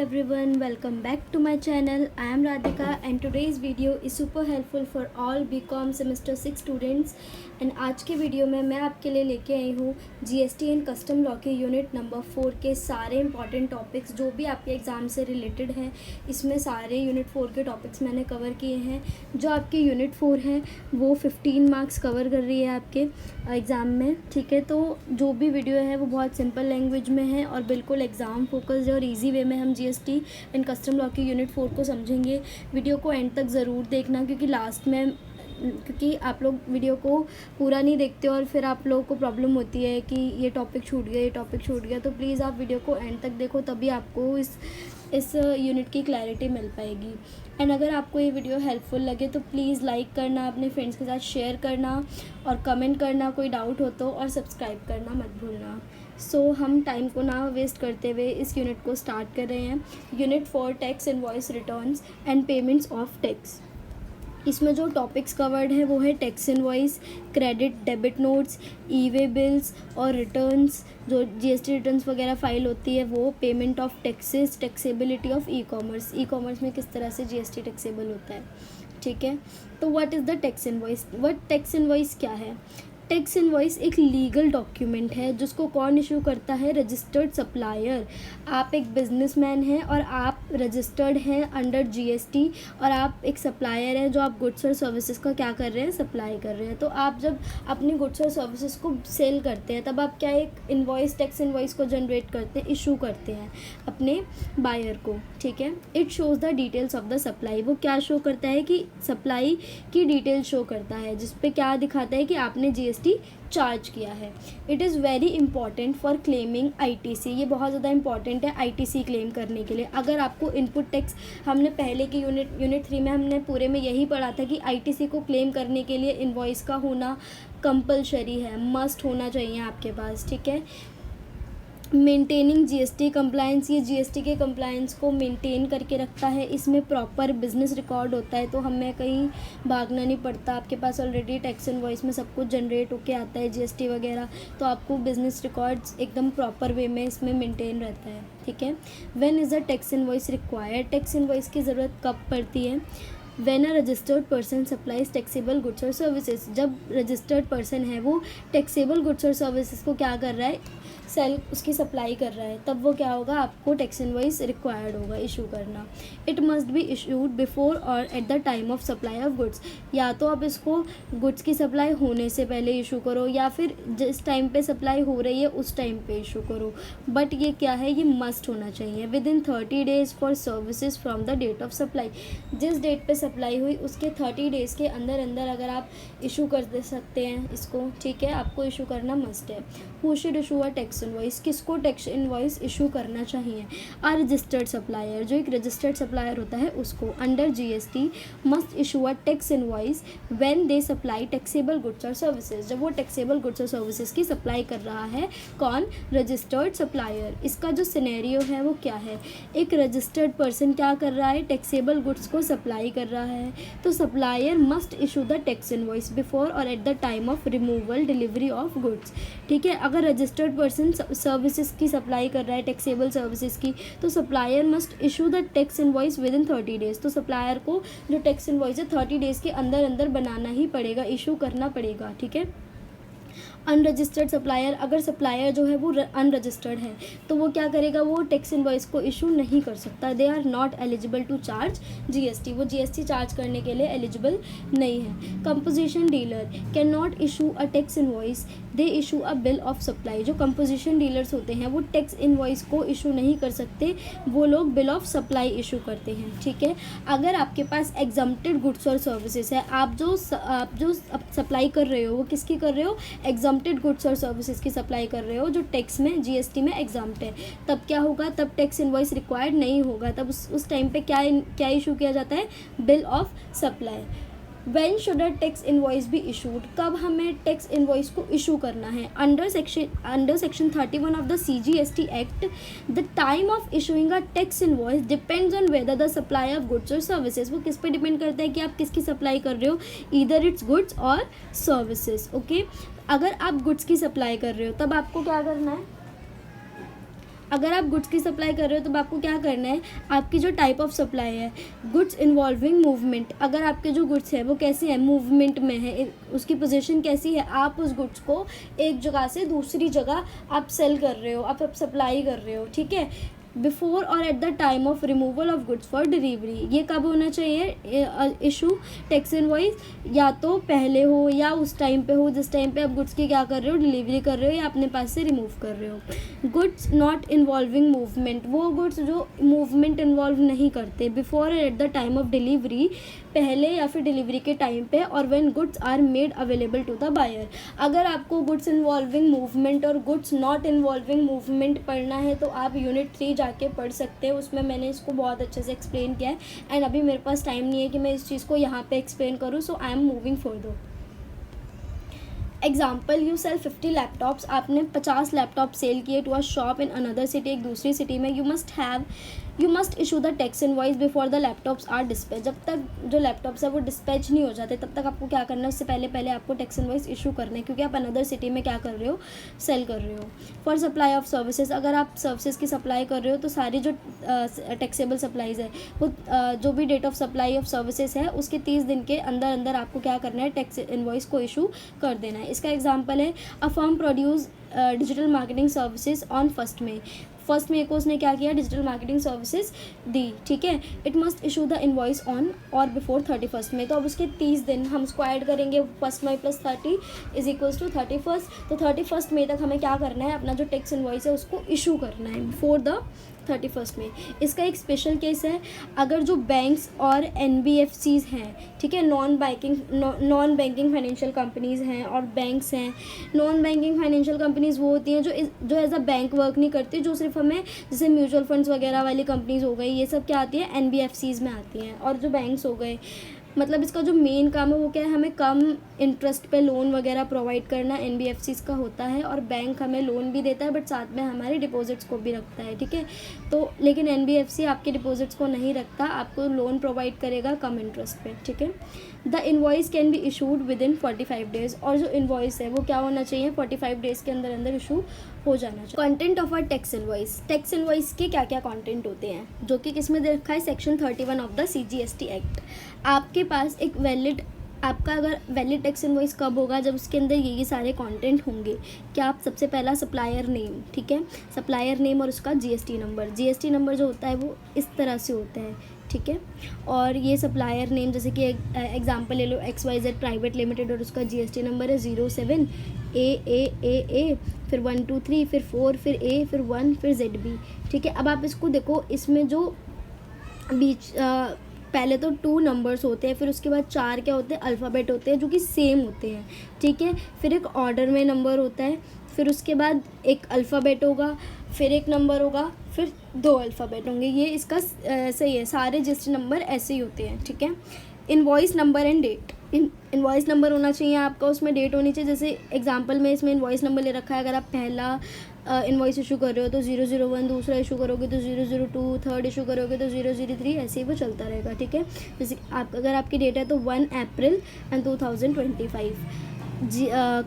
everyone, welcome back to my channel. I am Radhika and today's video is super helpful for all BCom semester 6 students. And आज के video में मैं आपके लिए लेके आई हूँ जीएसटी एंड कस्टम लॉ के यूनिट नंबर 4 के सारे इंपॉर्टेंट टॉपिक्स जो भी आपके एग्ज़ाम से रिलेटेड हैं। इसमें सारे यूनिट 4 के टॉपिक्स मैंने कवर किए हैं। जो आपके यूनिट 4 है वो 15 मार्क्स कवर कर रही है आपके एग्ज़ाम में, ठीक है। तो जो भी वीडियो है वो बहुत सिंपल लैंग्वेज में है और बिल्कुल एग्ज़ाम फोकस्ड है और ईजी वे में हम जीएसटी एंड कस्टम लॉ के यूनिट 4 को समझेंगे। वीडियो को एंड तक ज़रूर देखना क्योंकि आप लोग वीडियो को पूरा नहीं देखते और फिर आप लोगों को प्रॉब्लम होती है कि ये टॉपिक छूट गया। तो प्लीज़ आप वीडियो को एंड तक देखो, तभी आपको इस यूनिट की क्लैरिटी मिल पाएगी। एंड अगर आपको ये वीडियो हेल्पफुल लगे तो प्लीज़ लाइक करना, अपने फ्रेंड्स के साथ शेयर करना और कमेंट करना कोई डाउट हो तो, और सब्सक्राइब करना मत भूलना। सो हम टाइम को ना वेस्ट करते हुए इस यूनिट को स्टार्ट कर रहे हैं। Unit 4 tax invoice returns and payments of tax. इसमें जो टॉपिक्स कवर्ड है वो है tax invoice, credit debit notes, e-way bills और रिटर्न्स, जो जीएसटी रिटर्न्स वगैरह फाइल होती है वो, payment of taxes, taxability of e-commerce में किस तरह से जीएसटी टैक्सेबल होता है, ठीक है। तो what is the tax invoice? Tax invoice क्या है? टैक्स इनवॉइस एक लीगल डॉक्यूमेंट है जिसको कौन इशू करता है? Registered supplier. आप एक बिजनेसमैन हैं और आप रजिस्टर्ड हैं अंडर जीएसटी और आप एक सप्लायर हैं जो आप गुड्स और सर्विसेज का क्या कर रहे हैं? सप्लाई कर रहे हैं। तो आप जब अपने गुड्स और सर्विसेज को सेल करते हैं तब आप क्या एक इनवॉइस, टैक्स इनवॉइस को जनरेट करते हैं, इशू करते हैं अपने बायर को, ठीक है। It shows the details of the supply. वो क्या शो करता है कि सप्लाई की डिटेल शो करता है, जिसपे क्या दिखाता है कि आपने जीएसटी चार्ज किया है। It is very important for claiming ITC. ये बहुत ज़्यादा इंपॉर्टेंट है आईटीसी क्लेम करने के लिए। अगर आपको इनपुट टैक्स, हमने पहले की यूनिट 3 में हमने पूरे में यही पढ़ा था कि आईटीसी को क्लेम करने के लिए इनवॉइस का होना कंपलसरी है, मस्ट होना चाहिए आपके पास, ठीक है। मेंटेनिंग जीएसटी कंप्लायंस, ये जीएसटी के कंप्लायंस को मेंटेन करके रखता है। इसमें प्रॉपर बिजनेस रिकॉर्ड होता है तो हमें कहीं भागना नहीं पड़ता। आपके पास ऑलरेडी टैक्स इनवॉइस में सब कुछ जनरेट होके आता है जीएसटी वगैरह, तो आपको बिजनेस रिकॉर्ड्स एकदम प्रॉपर वे में इसमें मेंटेन रहता है, ठीक है। When is a tax invoice required? Tax invoice की ज़रूरत कब पड़ती है? When a registered person supplies taxable goods or services। जब रजिस्टर्ड पर्सन है वो टैक्सेबल गुड्स और सर्विसेज को क्या कर रहा है? सेल, उसकी सप्लाई कर रहा है, तब वो क्या होगा? आपको टैक्स इनवॉइस रिक्वायर्ड होगा इशू करना। It must be issued before और at the time of supply of goods. या तो आप इसको गुड्स की सप्लाई होने से पहले इशू करो या फिर जिस टाइम पे सप्लाई हो रही है उस टाइम पे इशू करो, बट ये क्या है? ये मस्ट होना चाहिए। Within 30 days for services from the date of supply. जिस डेट पे सप्लाई हुई उसके 30 डेज़ के अंदर अगर आप इशू कर दे सकते हैं इसको, ठीक है, आपको इशू करना मस्ट है। Who should issue a tax invoice? किसको टैक्स इनवॉइस इशू करना चाहिए? अ रजिस्टर्ड सप्लायर, जो एक रजिस्टर्ड सप्लायर होता है उसको। Under GST must issue a tax invoice when they supply taxable goods और सर्विसेज। जब वो टैक्सेबल गुड्स और सर्विसेज की सप्लाई कर रहा है, कौन? Registered supplier. इसका जो सिनेरियो है वो क्या है? एक रजिस्टर्ड पर्सन क्या कर रहा है? टैक्सेबल गुड्स को सप्लाई कर रहा है, तो supplier must issue the tax invoice before और at the time of removal delivery of goods, ठीक है। अगर रजिस्टर्ड पर्सन सर्विसेज की सप्लाई कर रहा है, टैक्सेबल सर्विसेज की, तो supplier must issue the tax invoice within 30 days. तो सप्लायर को जो टैक्स इनवॉइस है 30 डेज के अंदर बनाना ही पड़ेगा, इशू करना पड़ेगा, ठीक है। अनरजिस्टर्ड सप्लायर, अगर सप्लायर जो है वो अनरजिस्टर्ड है तो वो क्या करेगा? वो टैक्स इनवॉइस को इशू नहीं कर सकता। They are not eligible to charge GST. वो जीएसटी चार्ज करने के लिए एलिजिबल नहीं है। Composition dealer can not issue a tax invoice, they issue a bill of supply. जो कंपोजिशन डीलर्स होते हैं वो टैक्स इनवॉइस को इशू नहीं कर सकते, वो लोग बिल ऑफ सप्लाई इशू करते हैं, ठीक है। अगर आपके पास एग्जम्प्टेड गुड्स और सर्विसेज है, आप जो सप्लाई कर रहे हो वो किसकी कर रहे हो? एग्जम्प्टेड गुड्स और सर्विसेज की सप्लाई कर रहे हो जो टैक्स में, जीएसटी में एग्जम्प्ट है। तब क्या होगा? तब टैक्स इनवॉइस रिक्वायर्ड नहीं होगा। तब उस टाइम पे क्या इशू किया जाता है? Bill of supply. When should a tax invoice be issued? कब हमें टैक्स इनवॉइस को इशू करना है? Under section 31 of the CGST act, the time of issuing a tax invoice depends on whether the supply of goods और services. वो किस पे depend करता है कि आप किसकी सप्लाई कर रहे हो? ईदर इट्स गुड्स और सर्विसेज, ओके। अगर आप गुड्स की सप्लाई कर रहे हो तब आपको क्या करना है? अगर आप गुड्स की सप्लाई कर रहे हो तो आपको क्या करना है, आपकी जो टाइप ऑफ सप्लाई है, गुड्स इन्वॉल्विंग मूवमेंट, अगर आपके जो गुड्स है वो कैसे हैं, मूवमेंट में है, उसकी पोजीशन कैसी है, आप उस गुड्स को एक जगह से दूसरी जगह आप सेल कर रहे हो, आप सप्लाई कर रहे हो, ठीक है। बिफोर और at the time of removal of goods for delivery, ये कब होना चाहिए इशू टैक्स इनवॉइस, या तो पहले हो या उस टाइम पे हो जिस टाइम पे आप गुड्स की क्या कर रहे हो, डिलीवरी कर रहे हो या अपने पास से रिमूव कर रहे हो। गुड्स नॉट इन्वॉल्विंग मूवमेंट, वो गुड्स जो मूवमेंट इन्वॉल्व नहीं करते, बिफोर और at the time of delivery, पहले या फिर डिलीवरी के टाइम पे, और when goods are made available to the buyer. अगर आपको गुड्स इन्वॉल्विंग मूवमेंट और गुड्स नॉट इन्वॉल्विंग मूवमेंट पढ़ना है तो आप यूनिट 3 जाके पढ़ सकते हैं, उसमें मैंने इसको बहुत अच्छे से एक्सप्लेन किया है। एंड अभी मेरे पास टाइम नहीं है कि मैं इस चीज़ को यहाँ पे एक्सप्लेन करूँ, so I am moving further. Example, you sell 50 laptops, आपने 50 लैपटॉप सेल किए to a shop in another city, एक दूसरी सिटी में। You must issue the tax invoice before the laptops are dispatch. जब तक जो लैपटॉप्स है वो डिस्पैच नहीं हो जाते तब तक आपको क्या करना है, उससे पहले आपको टैक्स इनवॉइस इशू करना है, क्योंकि आप अनदर सिटी में क्या कर रहे हो, सेल कर रहे हो। फॉर सप्लाई ऑफ सर्विसेज, अगर आप सर्विसेज की सप्लाई कर रहे हो तो सारी जो टैक्सेबल सप्लाईज है वो जो भी date of supply of services है उसके 30 दिन के अंदर अंदर आपको क्या करना है, टैक्स इनवॉइस को इशू कर देना है। इसका एग्जाम्पल है, a firm produce digital marketing services on 1 मई। 1 मई को उसने क्या किया, डिजिटल मार्केटिंग सर्विसेज दी, ठीक है। It must issue the invoice on और बिफोर 31 मई। तो अब उसके 30 दिन हम उसको ऐड करेंगे, 1 मई प्लस 30 इज इक्वल्स टू 31। तो 31 मई तक हमें क्या करना है, अपना जो टैक्स इनवॉइस है उसको इशू करना है बिफोर द 31 में। इसका एक स्पेशल केस है, अगर जो बैंक्स और NBFCs हैं, ठीक है, नॉन बैंकिंग फाइनेंशियल कंपनीज़ हैं और बैंक्स हैं। नॉन बैंकिंग फाइनेंशियल कंपनीज़ वो होती हैं जो एज अ बैंक वर्क नहीं करती, जो सिर्फ हमें जैसे म्यूचुअल फंड्स वगैरह वाली कंपनीज़ हो गई, ये सब क्या आती है, NBFCs में आती हैं। और जो बैंक्स हो गए, मतलब इसका जो मेन काम है वो क्या है, हमें कम इंटरेस्ट पे लोन वगैरह प्रोवाइड करना NBFCs का होता है। और बैंक हमें लोन भी देता है बट साथ में हमारे डिपॉजिट्स को भी रखता है, ठीक है। तो लेकिन NBFC आपके डिपॉजिट्स को नहीं रखता, आपको लोन प्रोवाइड करेगा कम इंटरेस्ट पे, ठीक है। The invoice can be issued with in 45 days, और जो इन्वॉइस है वो क्या होना चाहिए, 45 डेज़ के अंदर अंदर इशू हो जाना चाहिए। Content of a tax invoice, tax invoice के क्या क्या कंटेंट होते हैं, जो कि किस में दे रखा है, section 31 of the CGST act. आपके पास एक आपका अगर वैलिड टैक्स इनवॉइस कब होगा, जब उसके अंदर ये सारे कंटेंट होंगे। क्या आप सबसे पहला सप्लायर नेम, ठीक है, सप्लायर नेम और उसका GST नंबर जो होता है वो इस तरह से होता है, ठीक है। और ये सप्लायर नेम, जैसे कि एग्जांपल ले लो, XYZ प्राइवेट लिमिटेड और उसका GST नंबर है 07 A फिर 1 2 3 फिर 4 फिर A फिर 1 फिर ZB, ठीक है। अब आप इसको देखो, इसमें जो बीच पहले तो 2 नंबर्स होते हैं, फिर उसके बाद 4 क्या होते हैं, अल्फ़ाबेट होते हैं जो कि सेम होते हैं, ठीक है। फिर एक ऑर्डर में नंबर होता है, फिर उसके बाद एक अल्फ़ाबेट होगा, फिर एक नंबर होगा, फिर 2 अल्फ़ाबेट होंगे। ये इसका सही है, सारे GST नंबर ऐसे ही होते हैं, ठीक है। Invoice number and date, invoice number होना चाहिए आपका, उसमें डेट होनी चाहिए। जैसे एग्जांपल में इसमें इनवॉइस नंबर ले रखा है, अगर आप पहला इनवॉइस इशू कर रहे हो तो 001, दूसरा इशू करोगे तो 002, थर्ड इशू करोगे तो 003, ऐसे ही वो चलता रहेगा, ठीक है। जैसे अगर आपकी डेट है तो 1 अप्रैल 2025।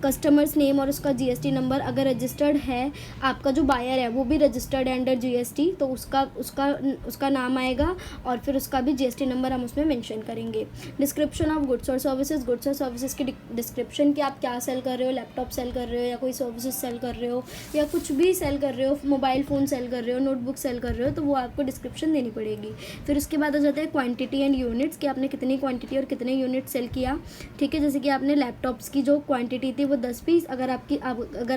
कस्टमर्स नेम और उसका GST नंबर, अगर रजिस्टर्ड है, आपका जो बायर है वो भी रजिस्टर्ड है अंडर GST, तो उसका नाम आएगा और फिर उसका भी GST नंबर हम उसमें मेंशन करेंगे। डिस्क्रिप्शन ऑफ गुड्स और सर्विसेज की डिस्क्रिप्शन, कि आप क्या सेल कर रहे हो, लैपटॉप सेल कर रहे हो या कोई सर्विसेज सेल कर रहे हो या कुछ भी सेल कर रहे हो, मोबाइल फ़ोन सेल कर रहे हो, नोटबुक सेल कर रहे हो, तो वो आपको डिस्क्रिप्शन देनी पड़ेगी। फिर उसके बाद आ जाता है क्वान्टिटी एंड यूनिट्स, कि आपने कितनी क्वान्टिटी और कितने यूनिट सेल किया, ठीक है। जैसे कि आपने लैपटॉप्स की जो क्वांटिटी थी वो 10 पीस, अगर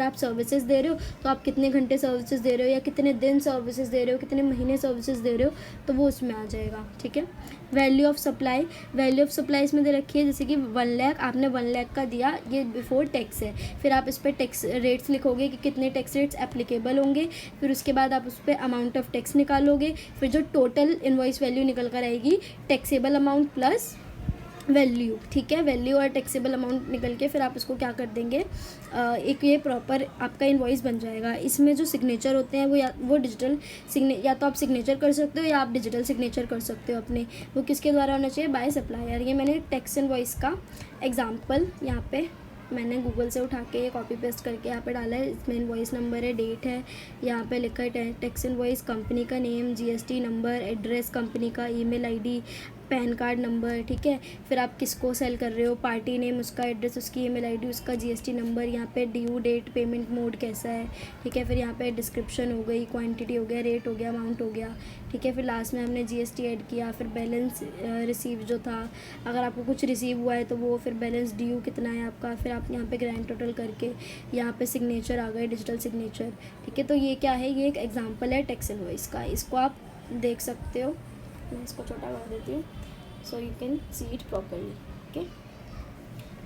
आप सर्विसेज दे रहे हो तो आप कितने घंटे सर्विसेज दे रहे हो या कितने दिन सर्विसेज दे रहे हो, कितने महीने सर्विसेज दे रहे हो, तो वो उसमें आ जाएगा, ठीक है। वैल्यू ऑफ सप्लाई इसमें दे रखी है, जैसे कि 1 लाख, आपने 1 लाख का दिया, ये बिफोर टैक्स है। फिर आप इस पर टैक्स रेट्स लिखोगे कि कितने टैक्स रेट्स एप्लीकेबल होंगे, फिर उसके बाद आप उस पर अमाउंट ऑफ टैक्स निकालोगे, फिर जो टोटल इनवॉइस वैल्यू निकल कर आएगी, टैक्सेबल अमाउंट प्लस वैल्यू, ठीक है, वैल्यू और टैक्सेबल अमाउंट निकल के फिर आप इसको क्या कर देंगे, एक ये प्रॉपर आपका इनवॉइस बन जाएगा। इसमें जो सिग्नेचर होते हैं वो डिजिटल या तो आप सिग्नेचर कर सकते हो या आप डिजिटल सिग्नेचर कर सकते हो अपने, वो किसके द्वारा होना चाहिए, बाय सप्लायर। ये मैंने टैक्स इनवॉइस का एग्जांपल यहाँ पे मैंने गूगल से उठा के कॉपी पेस्ट करके यहाँ पे डाला है। इसमें इनवॉइस नंबर है, डेट है, यहाँ पे लिखा है टैक्स इनवॉइस, कंपनी का name, GST number, address company का, email ID, PAN card number, ठीक है। फिर आप किसको सेल कर रहे हो, पार्टी नेम, उसका एड्रेस, उसकी ईमेल आईडी, उसका जीएसटी नंबर, यहाँ पे ड्यू डेट, पेमेंट मोड कैसा है, ठीक है। फिर यहाँ पे डिस्क्रिप्शन हो गई, क्वांटिटी हो गया, रेट हो गया, अमाउंट हो गया, ठीक है। फिर लास्ट में हमने जीएसटी ऐड किया। फिर बैलेंस रिसीव जो था, अगर आपको कुछ रिसीव हुआ है तो वो, फिर बैलेंस ड्यू कितना है आपका, फिर आप यहाँ पे ग्रैंड टोटल करके यहाँ पे सिग्नेचर आ गए, डिजिटल सिग्नेचर, ठीक है। तो ये क्या है, ये एक एग्जांपल है टैक्स इनवॉइस का, इसको आप देख सकते हो। मैं इसको छोटा कर देती हूँ so you can see it properly, okay.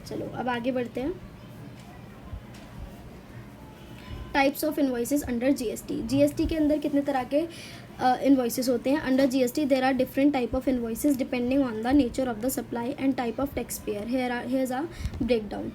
चलो अब आगे बढ़ते हैं। Types of invoices under GST. GST के अंदर कितने तरह के इनवॉइसेस होते हैं। Under GST there are different type of invoices depending on the nature of the supply and type of tax payer. Here a break down.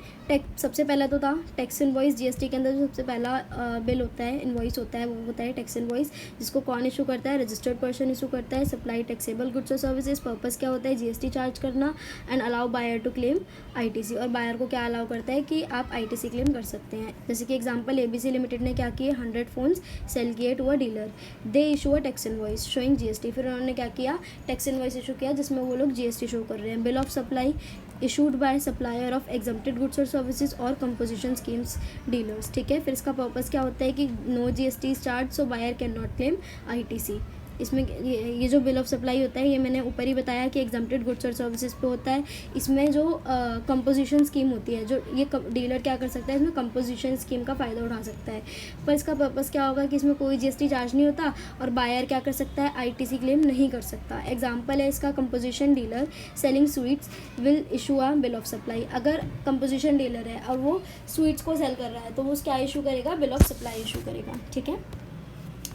सबसे पहला तो था टैक्स इनवॉइस। जीएसटी के अंदर जो सबसे पहला बिल होता है, इनवॉइस होता है, वो होता है टैक्स इनवॉइस, जिसको कौन इशू करता है, रजिस्टर्ड पर्सन इशू करता है। सप्लाई टैक्सेबल गुड्स और सर्विसेज। पर्पस क्या होता है, जीएसटी चार्ज करना। And allow buyer to claim ITC. और बायर को क्या अलाउ करता है कि आप आईटीसी क्लेम कर सकते हैं। जैसे कि एग्जांपल एबीसी लिमिटेड ने क्या किया, 100 फ़ोन्स सेल किए to a dealer, they issue a tax invoice showing GST. फिर उन्होंने क्या किया, टैक्स इनवॉइस इशू किया जिसमें वो लोग जीएसटी शो कर रहे हैं। Bill of supply issued by supplier of exempted goods और सर्विसेज और कंपोजिशन स्कीम्स डीलर्स, ठीक है। फिर इसका पर्पस क्या होता है कि no GST charge so buyer can not claim ITC. इसमें ये जो बिल ऑफ सप्लाई होता है, ये मैंने ऊपर ही बताया कि एग्जम्प्टेड गुड्स और सर्विसेज पे होता है। इसमें जो कंपोजिशन स्कीम होती है, जो ये डीलर क्या कर सकता है, इसमें कंपोजिशन स्कीम का फ़ायदा उठा सकता है। पर इसका पर्पस क्या होगा कि इसमें कोई जीएसटी चार्ज नहीं होता और बायर क्या कर सकता है, आईटीसी क्लेम नहीं कर सकता। एग्जाम्पल है इसका composition dealer selling sweets will issue a bill of supply. अगर कंपोजिशन डीलर है और वो स्वीट्स को सेल कर रहा है तो वो क्या इशू करेगा, बिल ऑफ सप्लाई इशू करेगा, ठीक है।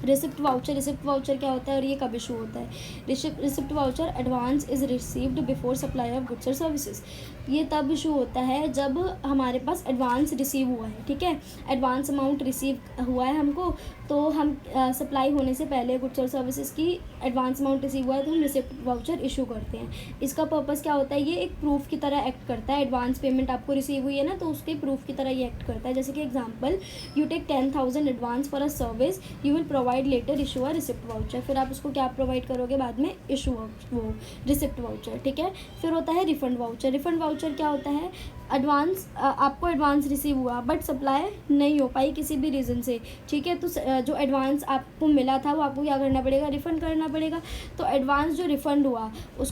Receipt voucher. रिसिप्ट वाउचर क्या होता है और ये कब इशू होता है। Receipt voucher advance is received before supply of goods और सर्विसेज। ये तब इशू होता है जब हमारे पास एडवांस रिसीव हुआ है, ठीक है। एडवांस अमाउंट रिसीव हुआ है हमको, तो हम सप्लाई होने से पहले गुड्स और सर्विसेज की एडवांस अमाउंट रिसीव हुआ है तो हम रिसिप्ट वाउचर इशू करते हैं। इसका पर्पस क्या होता है, ये एक प्रूफ की तरह एक्ट करता है। एडवांस पेमेंट आपको रिसीव हुई है ना, तो उसके प्रूफ की तरह ये एक्ट करता है। जैसे कि example, you take 10,000 advance for a service, you will provide later issue a receipt voucher. फिर आप उसको क्या प्रोवाइड करोगे बाद में, इशू वो रिसिप्ट वाउचर, ठीक है। फिर होता है रिफंड वाउचर। रिफंड वाउचर क्या होता है, एडवांस आपको एडवांस रिसीव हुआ बट सप्लाई नहीं हो पाई किसी भी रीज़न से, ठीक है। तो जो एडवांस आपको मिला था वो आपको क्या करना पड़ेगा, रिफ़ंड करना पड़ेगा। तो एडवांस जो रिफ़ंड हुआ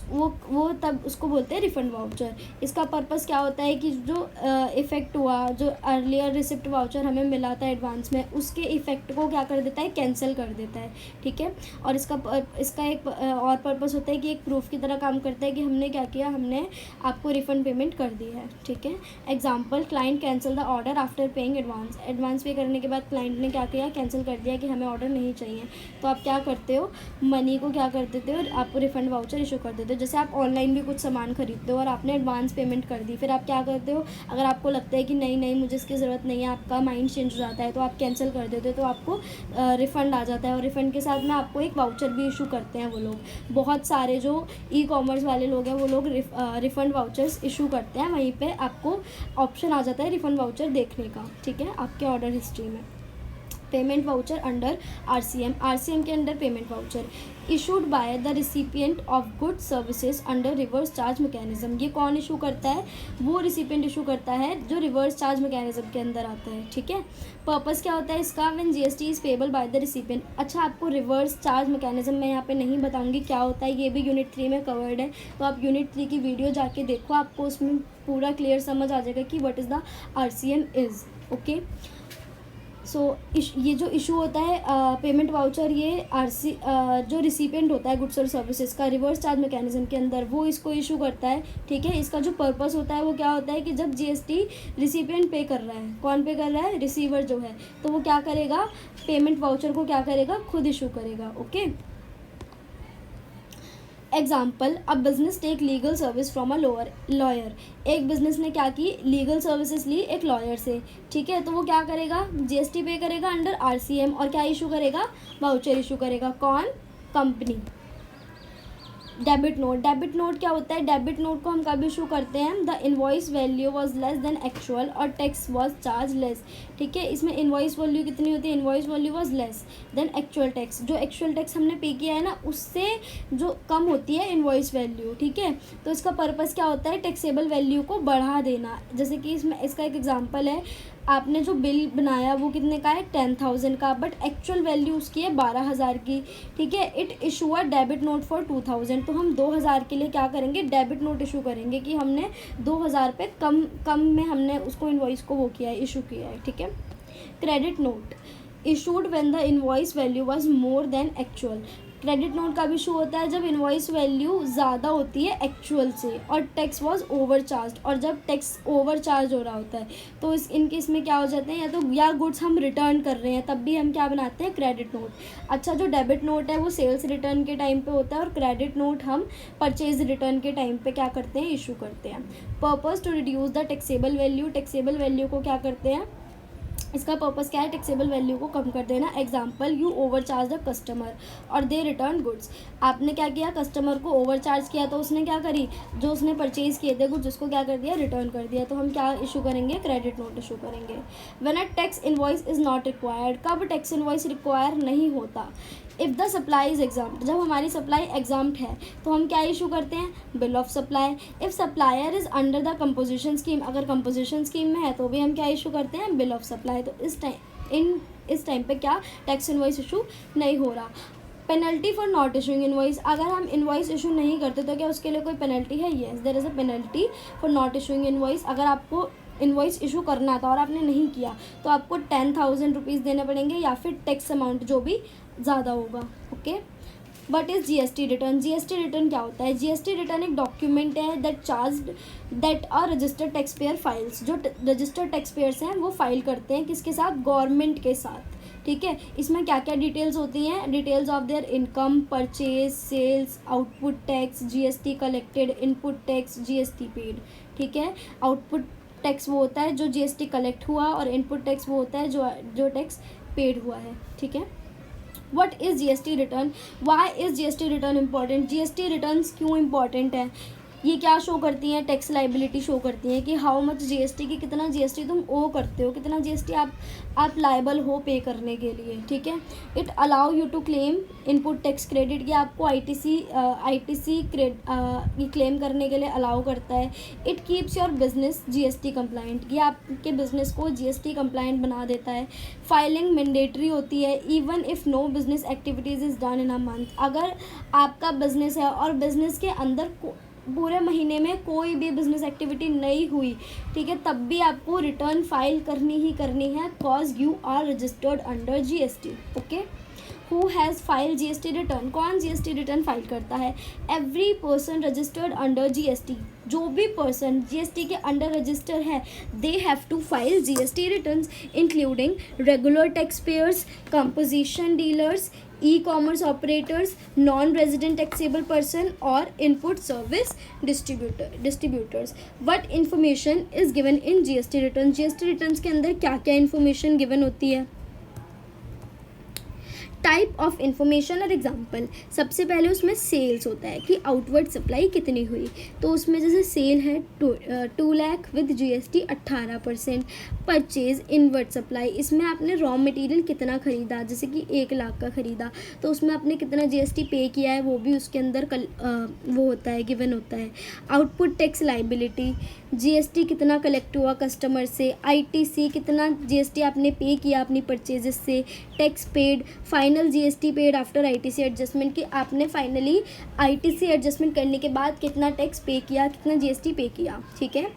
वो तब उसको बोलते हैं रिफ़ंड वाउचर। इसका पर्पस क्या होता है कि जो इफ़ेक्ट हुआ, जो अर्लियर रिसिप्ट वाउचर हमें मिला था एडवांस में, उसके इफ़ेक्ट को क्या कर देता है, कैंसिल कर देता है, ठीक है। और इसका एक और पर्पस होता है कि एक प्रूफ की तरह काम करता है कि हमने क्या किया, हमने आपको रिफ़ंड पेमेंट कर दी है, ठीक है। Example, client cancel the order after paying advance. Advance पे करने के बाद क्लाइंट ने क्या किया, कैंसिल कर दिया कि हमें ऑर्डर नहीं चाहिए। तो आप क्या करते हो, मनी को क्या कर देते हो, आपको रिफंड वाउचर इशू कर देते हो। जैसे आप ऑनलाइन भी कुछ सामान खरीदते हो और आपने एडवांस पेमेंट कर दी, फिर आप क्या करते हो, अगर आपको लगता है कि नहीं मुझे इसकी ज़रूरत नहीं है, आपका माइंड चेंज हो जाता है तो आप कैंसिल कर देते हो, तो आपको रिफ़ंड आ जाता है। और रिफ़ंड के साथ में आपको एक वाउचर भी इशू करते हैं वो लोग। बहुत सारे जो ई कॉमर्स वाले लोग हैं वो लोग रिफ़ंड वाउचर्स इशू करते हैं। वहीं पे आपको ऑप्शन आ जाता है रिफ़ंड वाउचर देखने का, ठीक है, आपके ऑर्डर हिस्ट्री में। Payment voucher under RCM. RCM के under payment voucher issued by the recipient of good services under reverse charge mechanism. ये कौन इशू करता है, वो रिसिपिएंट इशू करता है जो रिवर्स चार्ज मैकेनिज्म के अंदर आता है, ठीक है। पर्पस क्या होता है इसका, when GST is payable by the recipient. अच्छा, आपको रिवर्स चार्ज मैकेनिज्म मैं यहाँ पे नहीं बताऊंगी क्या होता है, ये भी यूनिट 3 में कवर्ड है, तो आप यूनिट 3 की वीडियो जाके देखो, आपको उसमें पूरा क्लियर समझ आ जाएगा कि what is the RCM is, okay. So ये जो इशू होता है पेमेंट वाउचर, ये जो रिसिपिएंट होता है गुड्स और सर्विसेज का रिवर्स चार्ज मैकेनिज्म के अंदर, वो इसको इशू करता है, ठीक है। इसका जो पर्पस होता है वो क्या होता है कि जब जीएसटी रिसिपिएंट पे कर रहा है, कौन पे कर रहा है, रिसीवर जो है, तो वो क्या करेगा, पेमेंट वाउचर को क्या करेगा, खुद इशू करेगा, okay. Example, a business take legal service from a lawyer. एक बिजनेस ने क्या की, लीगल सर्विसेज ली एक लॉयर से, ठीक है। तो वो क्या करेगा, जीएसटी पे करेगा अंडर आरसीएम और क्या इशू करेगा, वाउचर इशू करेगा। कौन, कंपनी, डेबिट नोट क्या होता है? डेबिट नोट को हम कब इशू करते हैं? The invoice value was less than actual और टैक्स वाज चार्ज लेस। ठीक है, इसमें इनवॉइस वैल्यू कितनी होती है? Invoice value was less than actual tax. जो एक्चुअल टैक्स हमने पे किया है ना, उससे जो कम होती है इनवॉइस वैल्यू। ठीक है, तो इसका पर्पस क्या होता है? टैक्सेबल वैल्यू को बढ़ा देना। जैसे कि इसमें इसका एक एग्जांपल है, आपने जो बिल बनाया वो कितने का है? 10,000 का, बट एक्चुअल वैल्यू उसकी है 12,000 की। ठीक है, it issue a debit note for 2,000, तो हम 2,000 के लिए क्या करेंगे? डेबिट नोट इशू करेंगे कि हमने 2,000 पे कम में हमने उसको इन्वॉइस को वो किया है, इशू किया है। ठीक है, credit note issued when the invoice value was more than actual. Credit note का भी इशू होता है जब इनवॉइस वैल्यू ज़्यादा होती है एक्चुअल से और टैक्स वाज ओवरचार्ज, और जब टैक्स ओवरचार्ज हो रहा होता है तो इन केस में क्या हो जाते हैं? या गुड्स हम रिटर्न कर रहे हैं, तब भी हम क्या बनाते हैं? Credit note. अच्छा, जो डेबिट नोट है वो सेल्स रिटर्न के टाइम पे होता है और क्रेडिट नोट हम परचेज रिटर्न के टाइम पे क्या करते हैं? इशू करते हैं। Purpose to reduce the taxable value. Taxable value को क्या करते हैं? इसका पर्पस क्या है? टैक्सेबल वैल्यू को कम कर देना। Example, you overcharge the customer और दे रिटर्न गुड्स। आपने क्या किया? कस्टमर को ओवरचार्ज किया, तो उसने क्या करी? जो उसने परचेज किए थे गुड्स, उसको क्या कर दिया? रिटर्न कर दिया। तो हम क्या इशू करेंगे? क्रेडिट नोट इशू करेंगे। When a tax invoice is not required. कब टैक्स इनवॉइस रिक्वायर नहीं होता? If the supply is exempt. जब हमारी सप्लाई एग्जाम्प्ट है तो हम क्या इशू करते हैं? Bill of supply. If supplier is under the composition scheme. अगर कंपोजिशन स्कीम में है तो भी हम क्या इशू करते हैं? Bill of supply. तो इस टाइम पे क्या टैक्स इनवॉइस इशू नहीं हो रहा। Penalty for not issuing invoice. अगर हम इनवॉइस इशू नहीं करते तो क्या उसके लिए कोई पेनल्टी है? Yes, there is a penalty for not issuing invoice. अगर आपको इनवॉइस इशू करना था और आपने नहीं किया तो आपको 10,000 रुपीज़ देने पड़ेंगे या फिर टैक्स अमाउंट जो भी ज़्यादा होगा। Okay, but is GST return. GST return क्या होता है? जीएसटी रिटर्न एक डॉक्यूमेंट है that are registered tax payer files. जो रजिस्टर्ड टैक्स पेयर्स हैं वो फाइल करते हैं किसके साथ? गवर्नमेंट के साथ। ठीक है, इसमें क्या क्या डिटेल्स होती हैं? Details of their income, purchase, sales, output tax, GST collected, input tax, GST paid. ठीक है, आउटपुट टैक्स वो होता है जो जीएसटी कलेक्ट हुआ और इनपुट टैक्स वो होता है जो टैक्स पेड हुआ है। ठीक है, what is GST return? Why is GST return important? GST returns क्यों इम्पॉर्टेंट है? ये क्या शो करती हैं? टैक्स लाइबिलिटी शो करती हैं कि हाउ मच जीएसटी की, कितना जीएसटी तुम ओ करते हो, कितना जीएसटी आप लाइबल हो पे करने के लिए। ठीक है, it allow you to claim input tax credit. ये आपको आईटीसी क्लेम करने के लिए अलाउ करता है। It keeps your business GST compliant. ये आपके बिजनेस को जीएसटी कंप्लाइंट बना देता है। फाइलिंग मैंडेटरी होती है even if no business activities is done in a month. अगर आपका बिजनेस है और बिजनेस के अंदर पूरे महीने में कोई भी बिजनेस एक्टिविटी नहीं हुई, ठीक है, तब भी आपको रिटर्न फाइल करनी ही करनी है, cause you are registered under GST. Okay, who has file GST return? कौन जीएसटी रिटर्न फाइल करता है? Every person registered under GST. जो भी पर्सन जीएसटी के अंडर रजिस्टर है they have to file GST returns including regular tax payers, composition dealers, e-commerce operators, non resident taxable person और input service distributors. What information is given in GST return? GST returns के अंदर क्या क्या information given होती है? Type of information और example. सबसे पहले उसमें सेल्स होता है कि आउटवर्ड सप्लाई कितनी हुई, तो उसमें जैसे सेल है 2 lakh with GST 18%। Purchase inward supply, इसमें आपने रॉ मटेरियल कितना ख़रीदा, जैसे कि 1 लाख का ख़रीदा तो उसमें आपने कितना जीएसटी पे किया है वो भी उसके अंदर वो होता है, गिवन होता है। आउटपुट टैक्स लाइबिलिटी, जीएसटी कितना कलेक्ट हुआ कस्टमर से। आईटीसी, कितना जीएसटी आपने पे किया अपनी परचेजेस से। Tax paid, final GST paid after ITC adjustment, कि आपने फाइनली आईटीसी एडजस्टमेंट करने के बाद कितना टैक्स पे किया, कितना जीएसटी पे किया। ठीक है,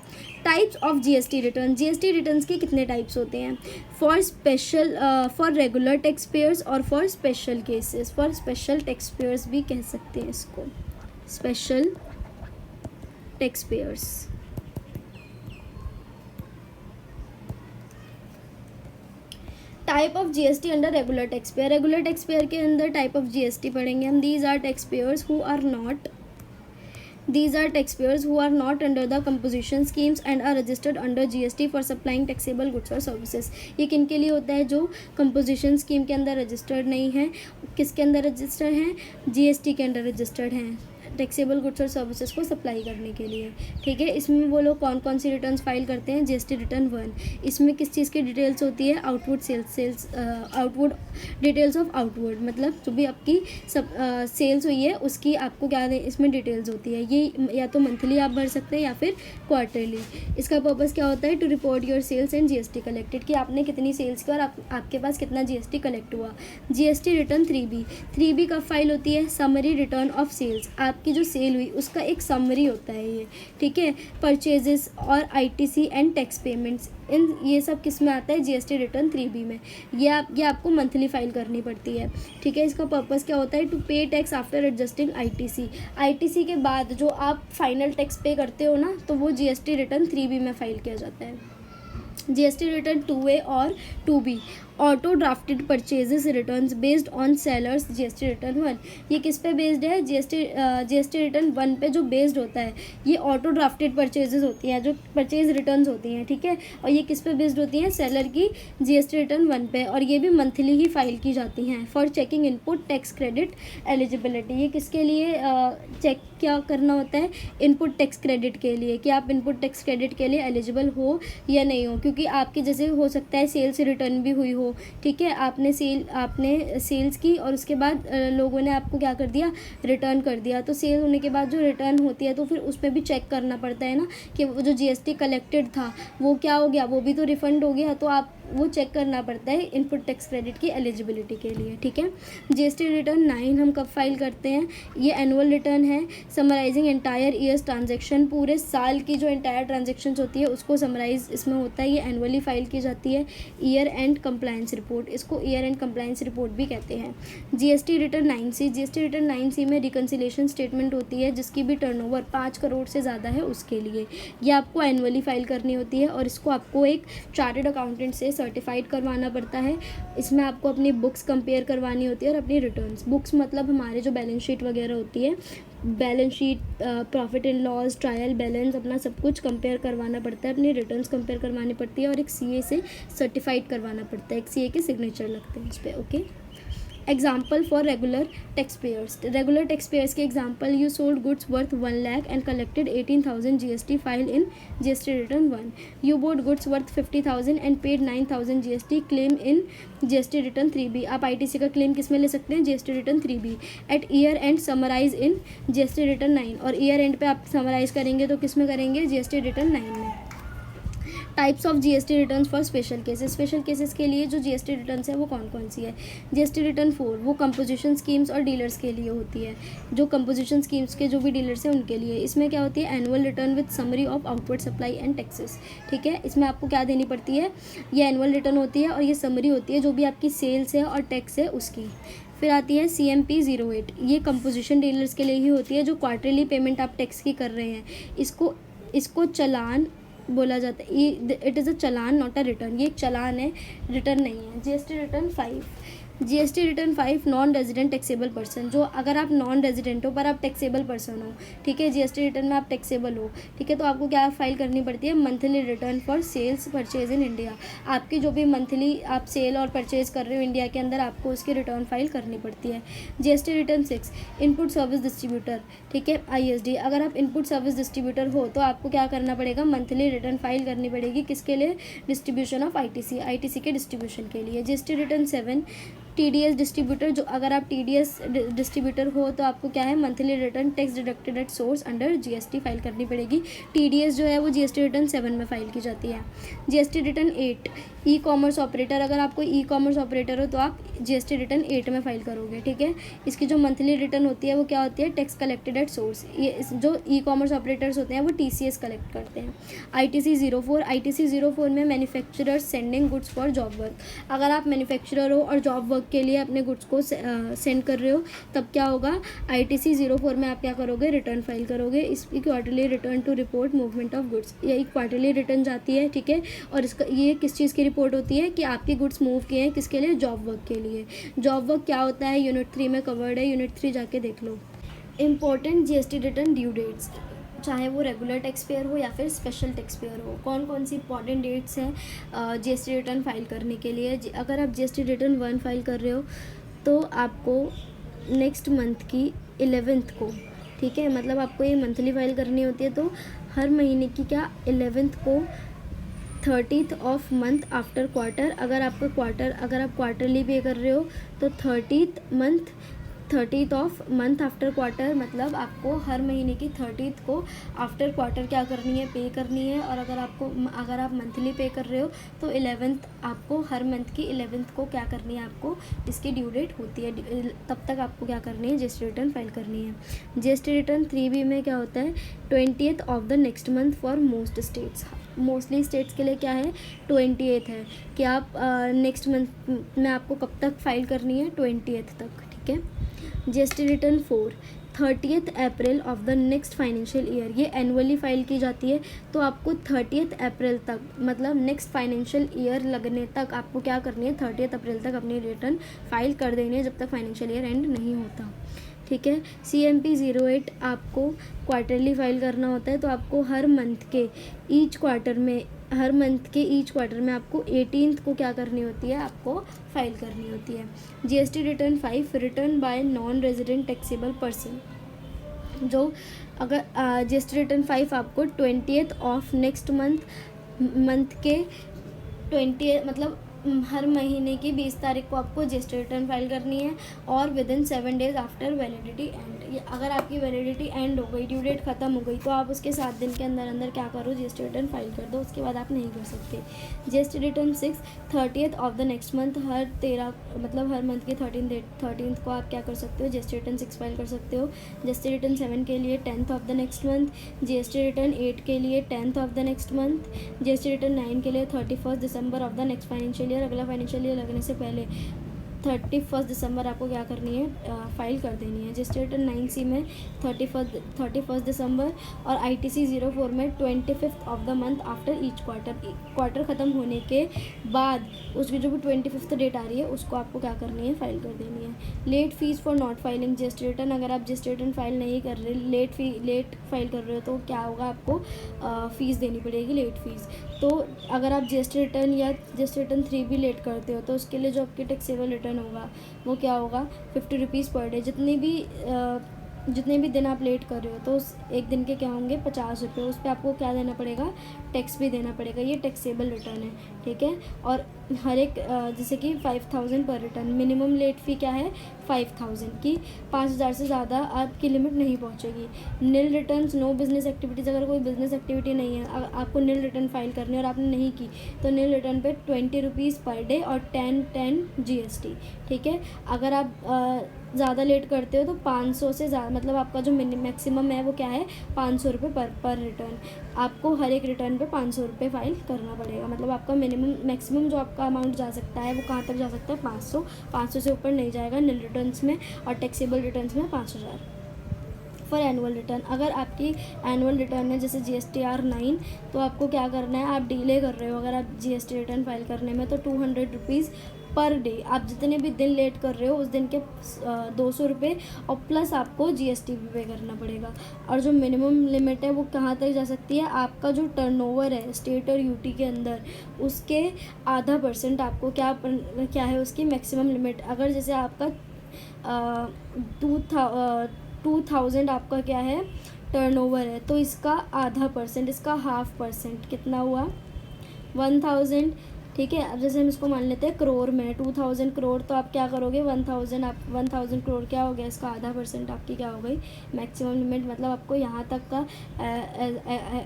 types of GST return. GST returns के कितने टाइप्स होते हैं? फॉर रेगुलर टैक्स पेयर्स और for special cases. For special tax payers भी कह सकते हैं इसको, special tax payers. Type of GST under regular tax payer. Regular tax payer के अंदर टाइप ऑफ जीएसटी पढ़ेंगे हम। These are tax payers who are not under the composition schemes and are registered under GST for supplying taxable goods और services. ये किन के लिए होता है? जो कंपोजिशन स्कीम के अंदर रजिस्टर्ड नहीं है। किसके अंदर रजिस्टर्ड हैं? जीएसटी के अंडर रजिस्टर्ड हैं। टैक्सेबल गुड्स और सर्विसेज को सप्लाई करने के लिए, ठीक है। इसमें वो लोग कौन कौन सी रिटर्न्स फाइल करते हैं, जीएसटी रिटर्न 1। इसमें किस चीज़ की डिटेल्स होती है, outward sales outward details of outward, मतलब जो भी आपकी सब सेल्स हुई है उसकी आपको क्या इसमें डिटेल्स होती है। ये या तो मंथली आप भर सकते हैं या फिर क्वार्टरली। इसका पर्पस क्या होता है, to report your sales and GST collected, कि आपने कितनी सेल्स की और आपके पास कितना जीएसटी कलेक्ट हुआ। जीएसटी रिटर्न 3B कब फाइल होती है, समरी रिटर्न ऑफ सेल्स, आपकी जो सेल हुई उसका एक समरी होता है ये, ठीक है। परचेजेस और आईटीसी एंड टैक्स पेमेंट्स, ये सब किस में आता है, जीएसटी रिटर्न 3B में। ये आपको मंथली फाइल करनी पड़ती है, ठीक है। इसका पर्पस क्या होता है, to pay tax after adjusting ITC के बाद जो आप फाइनल टैक्स पे करते हो ना, तो वो जीएसटी रिटर्न 3B में फाइल किया जाता है। जीएसटी रिटर्न 2A और 2B, auto drafted purchases returns based on sellers GST return 1। ये किस पे बेस्ड है, जीएसटी रिटर्न 1 पे जो बेस्ड होता है। ये ऑटो ड्राफ्टेड परचेजेस होती हैं, जो परचेज रिटर्न्स होती हैं, ठीक है। और ये किस पे बेस्ड होती हैं, सेलर की जीएसटी रिटर्न 1 पे, और ये भी मंथली ही फाइल की जाती हैं। For checking input tax credit eligibility, ये किसके लिए चेक क्या करना होता है, इनपुट टैक्स क्रेडिट के लिए, कि आप इनपुट टैक्स क्रेडिट के लिए एलिजिबल हो या नहीं हो। क्योंकि आपकी जैसे हो सकता है सेल्स रिटर्न भी हुई हो, ठीक है, आपने सेल्स की और उसके बाद लोगों ने आपको क्या कर दिया, रिटर्न कर दिया। तो सेल होने के बाद जो रिटर्न होती है तो फिर उस पर भी चेक करना पड़ता है ना, कि वो जो जीएसटी कलेक्टेड था वो क्या हो गया, वो भी तो रिफंड हो गया। तो आप वो चेक करना पड़ता है इनपुट टैक्स क्रेडिट की एलिजिबिलिटी के लिए, ठीक है। जीएसटी रिटर्न 9 हम कब फाइल करते हैं, ये एनुअल रिटर्न है, समराइजिंग एंटायर ईयर्स ट्रांजैक्शन, पूरे साल की जो एंटायर ट्रांजैक्शंस होती है उसको समराइज इसमें होता है। ये एनुअली फाइल की जाती है। ईयर एंड कंप्लायंस रिपोर्ट, इसको ईयर एंड कंप्लायंस रिपोर्ट भी कहते हैं। GST return 9C, GST return 9C में रिकन्सिलेशन स्टेटमेंट होती है, जिसकी भी टर्नओवर 5 करोड़ से ज़्यादा है उसके लिए। ये आपको एनुअली फाइल करनी होती है और इसको आपको एक चार्टर्ड अकाउंटेंट से सर्टिफाइड करवाना पड़ता है। इसमें आपको अपनी बुक्स कंपेयर करवानी होती है और अपनी रिटर्न्स, बुक्स मतलब हमारे जो बैलेंस शीट वगैरह होती है, balance sheet, profit and loss, trial balance, अपना सब कुछ कंपेयर करवाना पड़ता है, अपनी रिटर्न्स कंपेयर करवानी पड़ती है और एक सीए से सर्टिफाइड करवाना पड़ता है, एक सीए के सिग्नेचर लगते हैं इस पर, okay. Example for regular tax payers, regular tax payers के example, you sold goods worth 1 lakh and collected 18,000 GST file in GST return 1। You bought goods worth 50,000 and paid 9,000 GST claim in GST return 3B। आप ITC का claim किस में ले सकते हैं, GST return 3B। At year end summarize in GST return 9, और year and पे आप समराइज करेंगे तो किस में करेंगे, जीएसटी रिटर्न 9 में। Types of GST returns for special cases, special cases के लिए जो जीएसटी रिटर्न्स है वो कौन कौन सी है। जीएसटी रिटर्न 4 वो कंपोजिशन स्कीम्स और डीलर्स के लिए होती है, जो कंपोजिशन स्कीम्स के जो भी डीलर्स हैं उनके लिए। इसमें क्या होती है, annual return with summary of outward supply and taxes, ठीक है। इसमें आपको क्या देनी पड़ती है, ये एनुअल रिटर्न होती है और ये समरी होती है जो भी आपकी सेल्स है और टैक्स है उसकी। फिर आती है CMP 08, ये कंपोजिशन डीलर्स के लिए ही होती है, जो क्वार्टरली पेमेंट आप टैक्स की कर रहे हैं। इसको चलान बोला जाता है, it is a challan not a return, ये एक चलान है, रिटर्न नहीं है। GST return 5, GST return 5 non resident taxable person, जो अगर आप नॉन रेजिडेंट हो पर आप टैक्सेबल पर्सन हो, ठीक है, जीएसटी रिटर्न में आप टैक्सेबल हो, ठीक है, तो आपको क्या फाइल करनी पड़ती है, monthly return for sales purchase in India. आपकी जो भी मंथली आप सेल और परचेज कर रहे हो इंडिया के अंदर, आपको उसकी रिटर्न फाइल करनी पड़ती है। GST return 6 input service distributor, ठीक है, ISD। अगर आप इनपुट सर्विस डिस्ट्रीब्यूटर हो तो आपको क्या करना पड़ेगा, मंथली रिटर्न फाइल करनी पड़ेगी, किसके लिए, डिस्ट्रीब्यूशन ऑफ आईटीसी के डिस्ट्रीब्यूशन के लिए। जीएसटी रिटर्न 7 TDS डिस्ट्रीब्यूटर, जो अगर आप TDS डिस्ट्रीब्यूटर हो तो आपको क्या है, monthly return tax deducted at source under GST file करनी पड़ेगी। TDS जो है वो जीएसटी रिटर्न 7 में फाइल की जाती है। GST return 8 e commerce operator, अगर आप कोई ई कॉमर्स ऑपरेटर हो तो आप जीएसटी रिटर्न 8 में फाइल करोगे, ठीक है। इसकी जो मंथली रिटर्न होती है वो क्या होती है, टैक्स कलेक्टेड एट सोर्स। ये जो ई कॉमर्स ऑपरेटर्स होते हैं वो TCS कलेक्ट करते हैं। ITC 04 में manufacturer sending goods for job work, अगर आप मैन्युफैक्चरर हो और जॉब वर्क के लिए अपने गुड्स को सेंड कर रहे हो तब क्या होगा, ITC 04 में आप क्या करोगे, रिटर्न फाइल करोगे। इसकी quarterly return to report movement of goods, ये एक क्वार्टरली रिटर्न जाती है, ठीक है। और इसका ये किस चीज़ की रिपोर्ट होती है कि आपके गुड्स मूव किए हैं किसके लिए, जॉब वर्क के लिए। जॉब वर्क क्या होता है, यूनिट 3 में कवर्ड है, यूनिट 3 जाके देख लो। Important GST return due dates, चाहे वो रेगुलर टैक्स पेयर हो या फिर स्पेशल टैक्स पेयर हो, कौन कौन सी इंपॉर्टेंट डेट्स हैं जीएसटी रिटर्न फाइल करने के लिए। अगर आप जीएसटी रिटर्न 1 फाइल कर रहे हो तो आपको नेक्स्ट मंथ की 11th को ठीक है, मतलब आपको ये मंथली फाइल करनी होती है। तो हर महीने की क्या 11th को 30th of month after quarter, अगर आप क्वार्टरली पे कर रहे हो तो 30th of month after quarter, मतलब आपको हर महीने की 30th को आफ्टर क्वार्टर क्या करनी है, पे करनी है। और अगर आप मंथली पे कर रहे हो तो 11th आपको हर मंथ की 11th को क्या करनी है, आपको इसकी ड्यू डेट होती है, तब तक आपको क्या करनी है, जीएसटी रिटर्न फाइल करनी है। जीएसटी रिटर्न 3B में क्या होता है, 20th of the next month for most states. Mostly states के लिए क्या है, 28th है कि आप नेक्स्ट मंथ में आपको कब तक फाइल करनी है, 20th तक, ठीक है। GST return 4, 30th April of the next financial year, ये एनुअली फाइल की जाती है। तो आपको 30th अप्रैल तक, मतलब नेक्स्ट फाइनेंशियल ईयर लगने तक आपको क्या करनी है, 30th अप्रैल तक अपनी रिटर्न फाइल कर देनी है, जब तक फाइनेंशियल ईयर एंड नहीं होता, ठीक है। CMP 08 आपको क्वार्टरली फाइल करना होता है। तो आपको हर मंथ के ईच क्वार्टर में आपको 18th को क्या करनी होती है, आपको फाइल करनी होती है। GST return 5, return bye non resident taxable person, जो अगर जीएसटी रिटर्न 5 आपको 20th ऑफ नेक्स्ट मंथ के 20 मतलब हर महीने की 20 तारीख को आपको जीएसटी रिटर्न फाइल करनी है, और within 7 days after validity and. अगर आपकी वैलिडिटी एंड हो गई, ड्यू डेट ख़त्म हो गई, तो आप उसके 7 दिन के अंदर क्या करो, जीएसटी रिटर्न फाइल कर दो, उसके बाद आप नहीं कर सकते। GST return 6, 30th of the next month, her month की 13th को आप क्या कर सकते हो, जीएसटी रिटर्न 6 फाइल कर सकते हो। जीएसटी रिटर्न 7 के लिए 10th of the next month, GST return 8 के लिए 10th of the next month, GST return 9 के लिए 31st December of the next financial year, अगला फाइनेंशियल ईयर लगने से पहले 31st दिसंबर आपको क्या करनी है, फाइल कर देनी है। जीएसटी रिटर्न 9C में 31st दिसंबर, और ITC 04 में 25th of the month after each quarter ख़त्म होने के बाद उसकी जो भी 25th डेट आ रही है उसको आपको क्या करनी है, फाइल कर देनी है। Late fee for not filing GST return, अगर आप जीएसटी रिटर्न फाइल नहीं कर रहे, लेट फाइल कर रहे हो, तो क्या होगा, आपको फ़ीस देनी पड़ेगी, लेट फीस। तो अगर आप जीएसटी रिटर्न या जीएसटी रिटर्न 3 भी लेट करते हो, तो उसके लिए जो आपकी टैक्सेबल रिटर्न होगा वो क्या होगा, 50 रुपीज़ पर डे। जितने भी दिन आप लेट कर रहे हो, तो उस एक दिन के क्या होंगे, 50 रुपये। उस पर आपको क्या देना पड़ेगा, टैक्स भी देना पड़ेगा। ये टैक्सेबल रिटर्न है, ठीक है। और हर एक जैसे कि 5000 पर रिटर्न, मिनिमम लेट फ़ी क्या है, 5000 की, 5000 से ज़्यादा आपकी लिमिट नहीं पहुंचेगी। नील रिटर्न्स, नो बिजनेस एक्टिविटीज़, अगर कोई बिजनेस एक्टिविटी नहीं है, आपको नील रिटर्न फाइल करनी है और आपने नहीं की, तो नील रिटर्न पे 20 रुपीज़ पर डे और 10 GST, ठीक है। अगर आप ज़्यादा लेट करते हो तो 500 से ज़्यादा, मतलब आपका जो मैक्सिमम है वो क्या है, 500 रुपये पर रिटर्न। आपको हर एक रिटर्न पे 500 रुपये फाइल करना पड़ेगा। मतलब आपका मैक्सिमम जो आपका अमाउंट जा सकता है वो कहाँ तक जा सकता है, 500 से ऊपर नहीं जाएगा नील रिटर्न्स में, और टैक्सेबल रिटर्न्स में 5000। फॉर एनुअल रिटर्न, अगर आपकी एनुअल रिटर्न है जैसे GSTR 9, तो आपको क्या करना है, आप डिले कर रहे हो अगर आप GST रिटर्न फाइल करने में, तो 200 रुपीज़ पर डे, आप जितने भी दिन लेट कर रहे हो उस दिन के 200 रुपये, और प्लस आपको GST भी पे करना पड़ेगा। और जो मिनिमम लिमिट है वो कहाँ तक जा सकती है, आपका जो टर्नओवर है स्टेट और यूटी के अंदर, उसके आधा % आपको क्या है उसकी मैक्सिमम लिमिट। अगर जैसे आपका 2000 आपका क्या है टर्नओवर है, तो इसका आधा %, इसका 0.5% कितना हुआ, 1000, ठीक है। अब जैसे हम इसको मान लेते हैं करोड़ में, 2000 करोड़, तो आप क्या करोगे, 1000 करोड़ क्या हो गया, इसका आधा % आपकी क्या हो गई मैक्सिमम लिमिट। मतलब आपको यहाँ तक का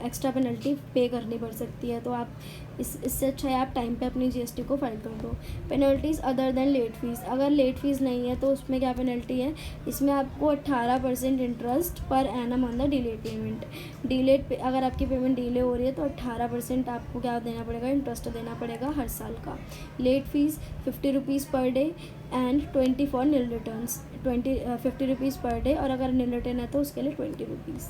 एक्स्ट्रा पेनल्टी पे करनी पड़ सकती है। तो आप इससे अच्छा है आप टाइम पे अपनी GST को फाइल कर दो। Penalties other than late fee, अगर लेट फीस नहीं है तो उसमें क्या पेनल्टी है, इसमें आपको 18% interest per annum on the delayed payment. अगर आपकी पेमेंट डिले हो रही है तो 18% आपको क्या देना पड़ेगा, इंटरेस्ट देना पड़ेगा हर साल का। Late fee 50 rupees per day and 20 for nil returns, 50 rupees per day, और अगर नील रिटर्न है तो उसके लिए 20 rupees.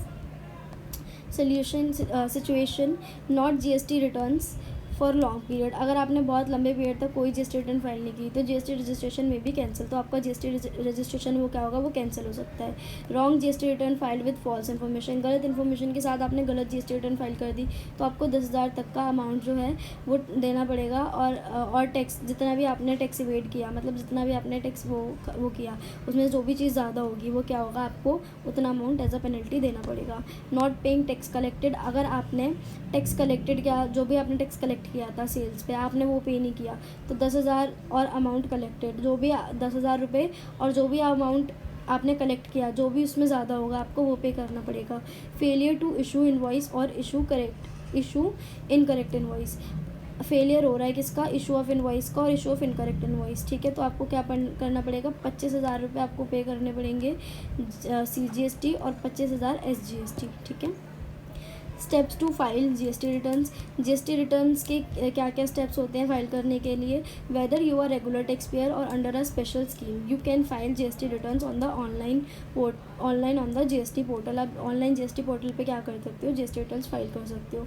Situation not GST returns for long period, अगर आपने बहुत लंबे पीरियड तक कोई जीएसटी रिटर्न फाइल नहीं की तो जीएसटी रजिस्ट्रेशन में भी कैंसिल, तो आपका जीएसटी रजिस्ट्रेशन वो क्या होगा, वो कैंसिल हो सकता है। Wrong GST return file with false information, गलत इन्फॉर्मेशन के साथ आपने गलत जीएसटी रिटर्न फाइल कर दी तो आपको 10,000 तक का अमाउंट जो है वो देना पड़ेगा। और टैक्स जितना भी आपने टैक्स इवेड किया, मतलब जितना भी आपने टैक्स वो किया उसमें जो भी चीज़ ज़्यादा होगी वो क्या होगा, आपको उतना अमाउंट एज अ पेनल्टी देना पड़ेगा। नॉट पेइंग टैक्स कलेक्टेड, अगर आपने टैक्स कलेक्टेड किया, जो भी आपने टैक्स कलेक्ट किया था सेल्स पे आपने वो पे नहीं किया तो 10,000 और अमाउंट कलेक्टेड, जो भी 10,000 रुपये और जो भी अमाउंट आपने कलेक्ट किया जो भी उसमें ज़्यादा होगा आपको वो पे करना पड़ेगा। फेलियर टू इशू इनवॉइस और इशू इनकरेक्ट इनवॉइस, फेलियर हो रहा है किसका, इशू ऑफ इनवॉइस का और इशू ऑफ इनकरेक्ट इनवॉइस, ठीक है। तो आपको क्या करना पड़ेगा, 25,000 रुपये आपको पे करने पड़ेंगे CGST और 25,000 SGST, ठीक है। Steps to file GST returns, GST returns के क्या क्या स्टेप्स होते हैं फाइल करने के लिए। Whether you are regular tax payer or under a special scheme you can file GST returns on the online on the GST portal, आप online GST portal पे क्या कर सकते हो, जीएसटी रिटर्न्स फाइल कर सकते हो।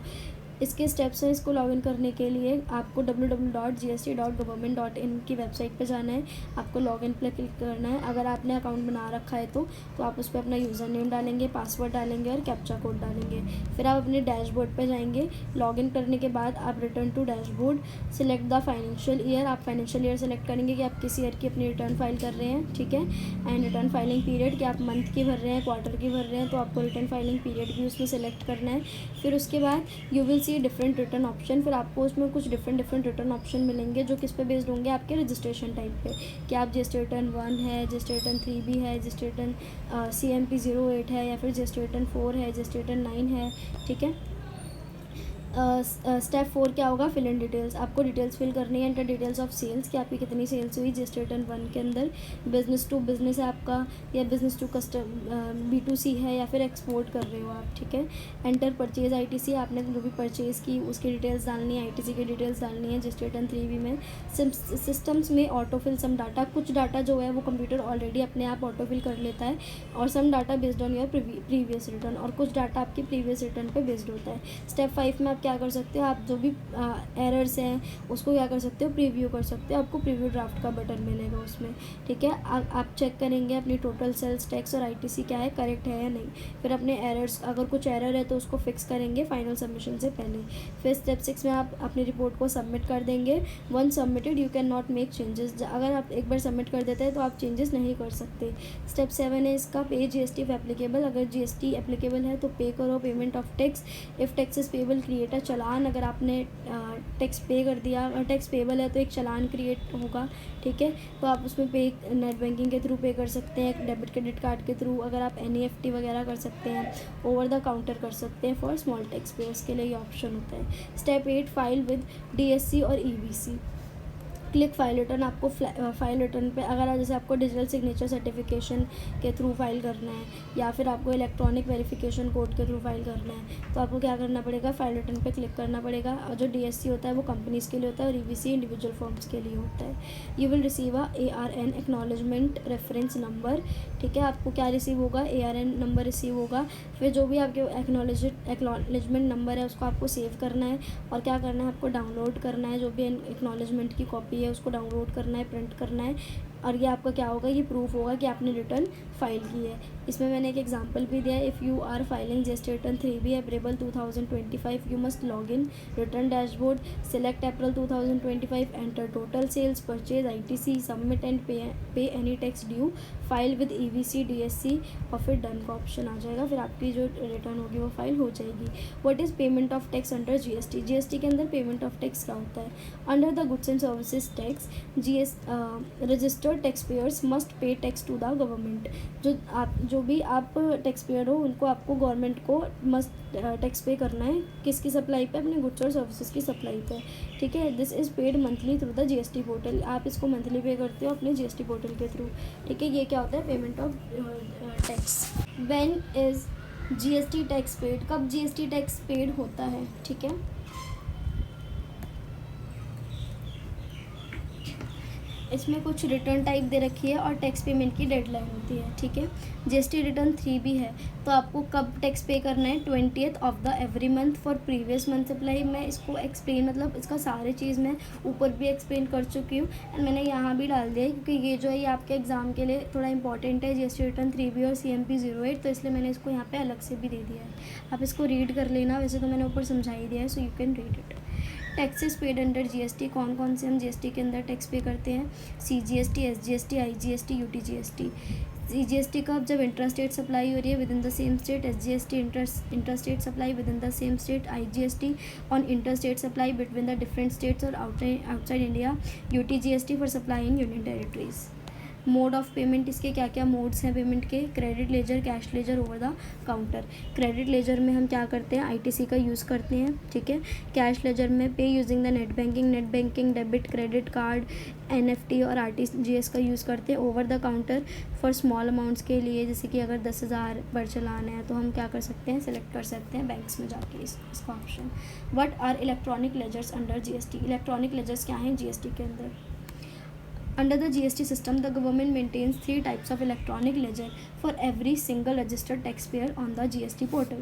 इसके स्टेप्स हैं, इसको लॉगिन करने के लिए आपको www.gst.government.in की वेबसाइट पे जाना है, आपको लॉगिन पे क्लिक करना है। अगर आपने अकाउंट बना रखा है तो आप उस पर अपना यूज़र नेम डालेंगे, पासवर्ड डालेंगे और कैप्चा कोड डालेंगे। फिर आप अपने डैशबोर्ड पे जाएंगे, लॉगिन करने के बाद आप return to dashboard, select the financial year, आप फाइनेंशियल ईयर सेलेक्ट करेंगे कि आप किस ईयर की अपनी रिटर्न फाइल कर रहे हैं, ठीक है। एंड रिटर्न फाइलिंग पीरियड कि आप मंथ की भर रहे हैं, क्वार्टर की भर रहे हैं, तो आपको रिटर्न फाइलिंग पीरियड भी उसमें सेलेक्ट करना है। फिर उसके बाद you will see different return option, फिर आपको उसमें कुछ डिफरेंट रिटर्न ऑप्शन मिलेंगे जो किस पे बेस्ड होंगे, आपके रजिस्ट्रेशन टाइप पे, कि आप जीएसटी रिटर्न 1 है, जीएसटी रिटर्न 3B है, जीएसटी रिटर्न CMP 08 है, या फिर जीएसटी रिटर्न 4 है, जीएसटी रिटर्न 9 है, ठीक है। स्टेप 4 क्या होगा, फिल इन डिटेल्स, आपको डिटेल्स फिल करनी है। एंटर डिटेल्स ऑफ सेल्स कि आपकी कितनी सेल्स हुई जीएसटी रिटर्न 1 के अंदर, बिजनेस टू बिजनेस है आपका या बिजनेस टू B2C है या फिर एक्सपोर्ट कर रहे हो आप, ठीक है। एंटर परचेज ITC, आपने जो भी परचेज की उसकी डिटेल्स डालनी है, ITC की डिटेल्स डालनी है जीएसटी रिटर्न 3B में। सिस्टम्स में ऑटोफिल सम डाटा, कुछ डाटा जो है वो कंप्यूटर ऑलरेडी अपने आप ऑटोफिल कर लेता है, और some data based on your previous return, और कुछ डाटा आपकी प्रीवियस रिटर्न पे बेस्ड होता है। स्टेप 5 में आप क्या कर सकते हो, आप जो भी एरर्स हैं उसको क्या कर सकते हो, प्रीव्यू कर सकते हो, आपको प्रीव्यू ड्राफ्ट का बटन मिलेगा उसमें, ठीक है। आप चेक करेंगे अपनी टोटल सेल्स टैक्स और ITC क्या है, करेक्ट है या नहीं। फिर अपने एरर्स, अगर कुछ एरर है तो उसको फिक्स करेंगे फाइनल सबमिशन से पहले। फिर स्टेप 6 में आप अपनी रिपोर्ट को सबमिट कर देंगे। One submitted you can not make changes, अगर आप एक बार सबमिट कर देते हैं तो आप चेंजेस नहीं कर सकते। स्टेप 7 है इसका, पे GST इफ एप्लीकेबल, अगर GST एप्लीकेबल है तो पे करो, payment of tax if tax is payable, create a challan, अगर आपने टैक्स पे कर दिया, अगर टैक्स पेबल है तो एक चलान क्रिएट होगा, ठीक है। तो आप उसमें पे नेट बैंकिंग के थ्रू पे कर सकते हैं, डेबिट क्रेडिट कार्ड के थ्रू, अगर आप NEFT वगैरह कर सकते हैं, ओवर द काउंटर कर सकते हैं। फॉर स्मॉल टैक्स पेयर्स के लिए ये ऑप्शन होता है। स्टेप 8 फाइल विद DSC और EBC, क्लिक फाइल रिटर्न, आपको फाइल रिटर्न पे अगर जैसे आपको डिजिटल सिग्नेचर सर्टिफिकेशन के थ्रू फाइल करना है या फिर आपको इलेक्ट्रॉनिक वेरिफिकेशन कोड के थ्रू फाइल करना है तो आपको क्या करना पड़ेगा, फाइल रिटर्न पे क्लिक करना पड़ेगा। और जो DSC होता है वो कंपनीज़ के लिए होता है और EBC इंडिविजुअल फॉर्म्स के लिए होता है। You will receive a ARN acknowledgement reference number, ठीक है। आपको क्या रिसीव होगा, ARN नंबर रिसीव होगा। फिर जो भी आपके एक्नॉलेजमेंट नंबर है उसको आपको सेव करना है और क्या करना है, आपको डाउनलोड करना है, जो भी एक्नॉलेजमेंट की कॉपी है उसको डाउनलोड करना है, प्रिंट करना है, और ये आपका क्या होगा, ये प्रूफ होगा कि आपने रिटर्न फाइल की है। इसमें मैंने एक एग्जांपल भी दिया है, if you are filing GST return 3B April 2025 you must log in return dashboard, select April 2025, enter total sales, purchase, ITC, submit and pay any tax due, file with EBC DSC और फिर done का option आ जाएगा। फिर आपकी जो return होगी वो file हो जाएगी। What is payment of tax under GST के अंदर पेमेंट ऑफ टैक्स क्या होता है, under the goods and services tax registered tax payers must pay tax to the government, जो भी आप टैक्स पेयर हो उनको आपको गवर्नमेंट को मस्ट टैक्स पे करना है, किसकी सप्लाई पे, अपने गुड्स और सर्विसेज की सप्लाई पे, ठीक है। This is paid monthly through the GST portal, आप इसको मंथली पे करते हो अपने GST पोर्टल के थ्रू, ठीक है। ये क्या होता है, payment of tax. When is GST tax paid, कब GST टैक्स पेड होता है, ठीक है। इसमें कुछ रिटर्न टाइप दे रखी है और टैक्स पेमेंट की डेडलाइन होती है, ठीक है। जीएसटी रिटर्न 3 भी है, तो आपको कब टैक्स पे करना है, 20th of the every month for previous month supply. मैं इसको एक्सप्लेन मतलब इसका सारे चीज़ मैं ऊपर भी एक्सप्लेन कर चुकी हूँ एंड मैंने यहाँ भी डाल दिया है, क्योंकि ये जो है ये आपके एग्जाम के लिए थोड़ा इंपॉर्टेंट है, जीएसटी रिटर्न 3B और CMP 08, तो इसलिए मैंने इसको यहाँ पे अलग से भी दे दिया है। आप इसको रीड कर लेना, वैसे तो मैंने ऊपर समझा ही दिया है, सो you can read it. Taxes paid under GST, कौन कौन से हम जीएसटी के अंदर टैक्स पे करते हैं, CGST, SGST, IGST, UTGST। CGST का जब इंट्रास्टेट सप्लाई हो रही है within the same state, SGST intrastate supply within the same state, IGST on interstate supply between the different states or outside India, UTGST for supply in union territories. Mode of payment, इसके क्या क्या modes हैं payment के, credit ledger, cash ledger, over the counter. Credit ledger में हम क्या करते हैं, ITC का यूज़ करते हैं, ठीक है। कैश लेजर में पे using the net banking, debit, credit card, NFT और RTGS का यूज़ करते हैं। Over the counter for small amounts के लिए, जैसे कि अगर 10,000 पर चलाना है तो हम क्या कर सकते हैं, सेलेक्ट कर सकते हैं बैंक्स में जाके इसका option. What are electronic ledgers under GST, electronic ledgers क्या हैं GST के अंदर। Under the GST system, the government maintains 3 types of electronic ledger for every single registered taxpayer on the GST portal.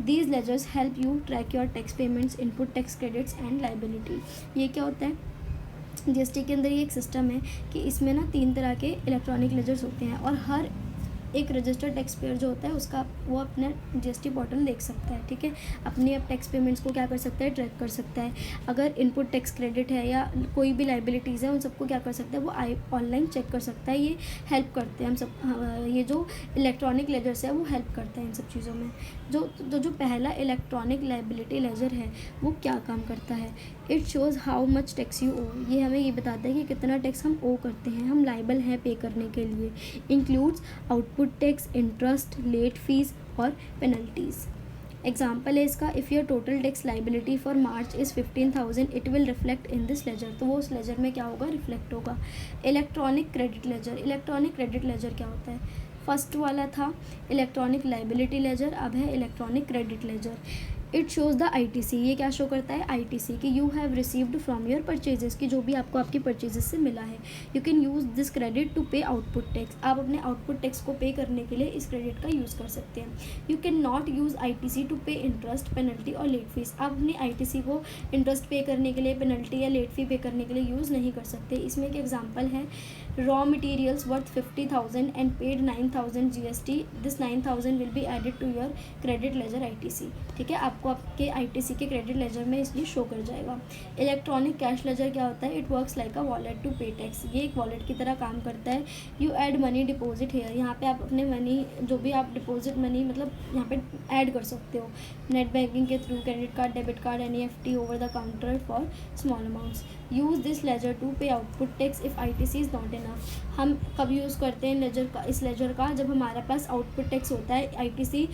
These ledgers help you track your tax payments, input tax credits and liability. ये क्या होता है, GST के अंदर ये एक system है कि इसमें ना 3 तरह के इलेक्ट्रॉनिक लेजर्स होते हैं और हर एक रजिस्टर्ड टैक्स पेयर जो होता है उसका वो अपने GST पोर्टल देख सकता है, ठीक है। अपनी अब टैक्स पेमेंट्स को क्या कर सकता है, ट्रैक कर सकता है। अगर इनपुट टैक्स क्रेडिट है या कोई भी लाइबिलिटीज़ है उन सबको क्या कर सकता है, वो ऑनलाइन चेक कर सकता है। ये हेल्प करते हैं हम सब, ये जो इलेक्ट्रॉनिक लेजर्स है वो हेल्प करते हैं इन सब चीज़ों में। जो पहला इलेक्ट्रॉनिक लाइबिलिटी लेजर है वो क्या काम करता है, it shows how much tax you owe, ये हमें ये बताता है कि कितना टैक्स हम ओ करते हैं, हम लाइबल हैं पे करने के लिए। Includes output tax, interest, late fees और पेनल्टीज़। एग्जाम्पल है इसका, if your total tax liability for March is 15,000 it will reflect in this ledger, तो वो उस लेजर में क्या होगा, रिफ्लेक्ट होगा। Electronic credit ledger, electronic credit ledger क्या होता है, फर्स्ट वाला था इलेक्ट्रॉनिक लाइबिलिटी लेजर, अब है electronic credit ledger. It shows the ITC, ये क्या शो करता है, ITC कि you have received from your purchases, की जो भी आपको आपकी परचेजेस से मिला है। You can use this credit to pay output tax, आप अपने आउटपुट टैक्स को पे करने के लिए इस क्रेडिट का यूज़ कर सकते हैं। You can not use ITC to pay interest, penalty और लेट फीस, आप अपनी ITC को इंटरेस्ट पे करने के लिए, पेनल्टी या लेट फी पे करने के लिए यूज़ नहीं कर सकते। इसमें एक एग्जाम्पल है, raw materials worth 50,000 and paid 9,000 GST, this 9,000 will be added to your credit ledger ITC, ठीक है। आपको आपके ITC के क्रेडिट लेजर में इसलिए शो कर जाएगा। इलेक्ट्रॉनिक कैश लेजर क्या होता है, it works like a wallet to pay tax, ये एक वॉलेट की तरह काम करता है। You add money deposit here, यहाँ पे आप अपने मनी जो भी आप डिपॉजिट मनी मतलब यहाँ पे ऐड कर सकते हो नेट बैंकिंग के through, credit card, debit card, NEFT over the counter for small amounts. Use this ledger to pay output tax if ITC is not enough, हम कब यूज़ करते हैं लेजर का, इस लेजर का जब हमारे पास आउटपुट टैक्स होता है। ITC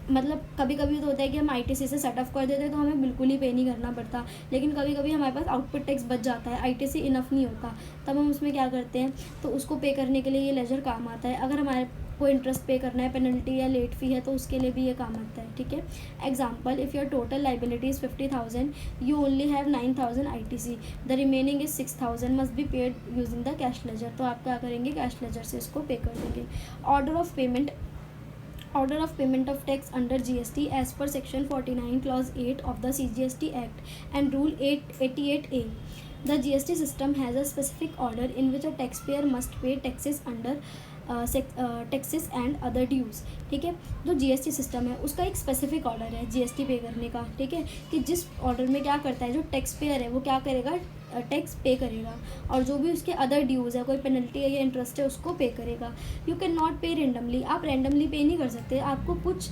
मतलब कभी कभी तो होता है कि हम ITC से सेट ऑफ कर देते हैं तो हमें बिल्कुल ही पे नहीं करना पड़ता, लेकिन कभी कभी हमारे पास आउटपुट टैक्स बच जाता है, ITC इनफ नहीं होता, तब हम उसमें क्या करते हैं, तो उसको पे करने के लिए ये लेजर काम आता है। अगर हमारे को इंटरेस्ट पे करना है, पेनल्टी या लेट फी है, तो उसके लिए भी ये काम आता है, ठीक है। Example, if your total liability is 50,000 you only have 9,000 ITC, the remaining is 6,000 must be paid using the cash ledger, तो आप क्या करेंगे, कैश लेजर से इसको पे कर देंगे। Order of payment of tax under GST as per section 49 clause 8 of the CGST Act and rule 888A. The GST system has a specific order in which a taxpayer must pay taxes under taxes and other dues, ठीक है। जो GST system है उसका एक specific order है GST पे करने का, ठीक है, कि जिस ऑर्डर में क्या करता है, जो टैक्स पेयर है वो क्या करेगा, टैक्स पे करेगा, और जो भी उसके अदर ड्यूज़ है, कोई पेनल्टी है या इंटरेस्ट है, उसको पे करेगा। यू कैन नॉट पे रेंडमली, आप रेंडमली पे नहीं कर सकते, आपको कुछ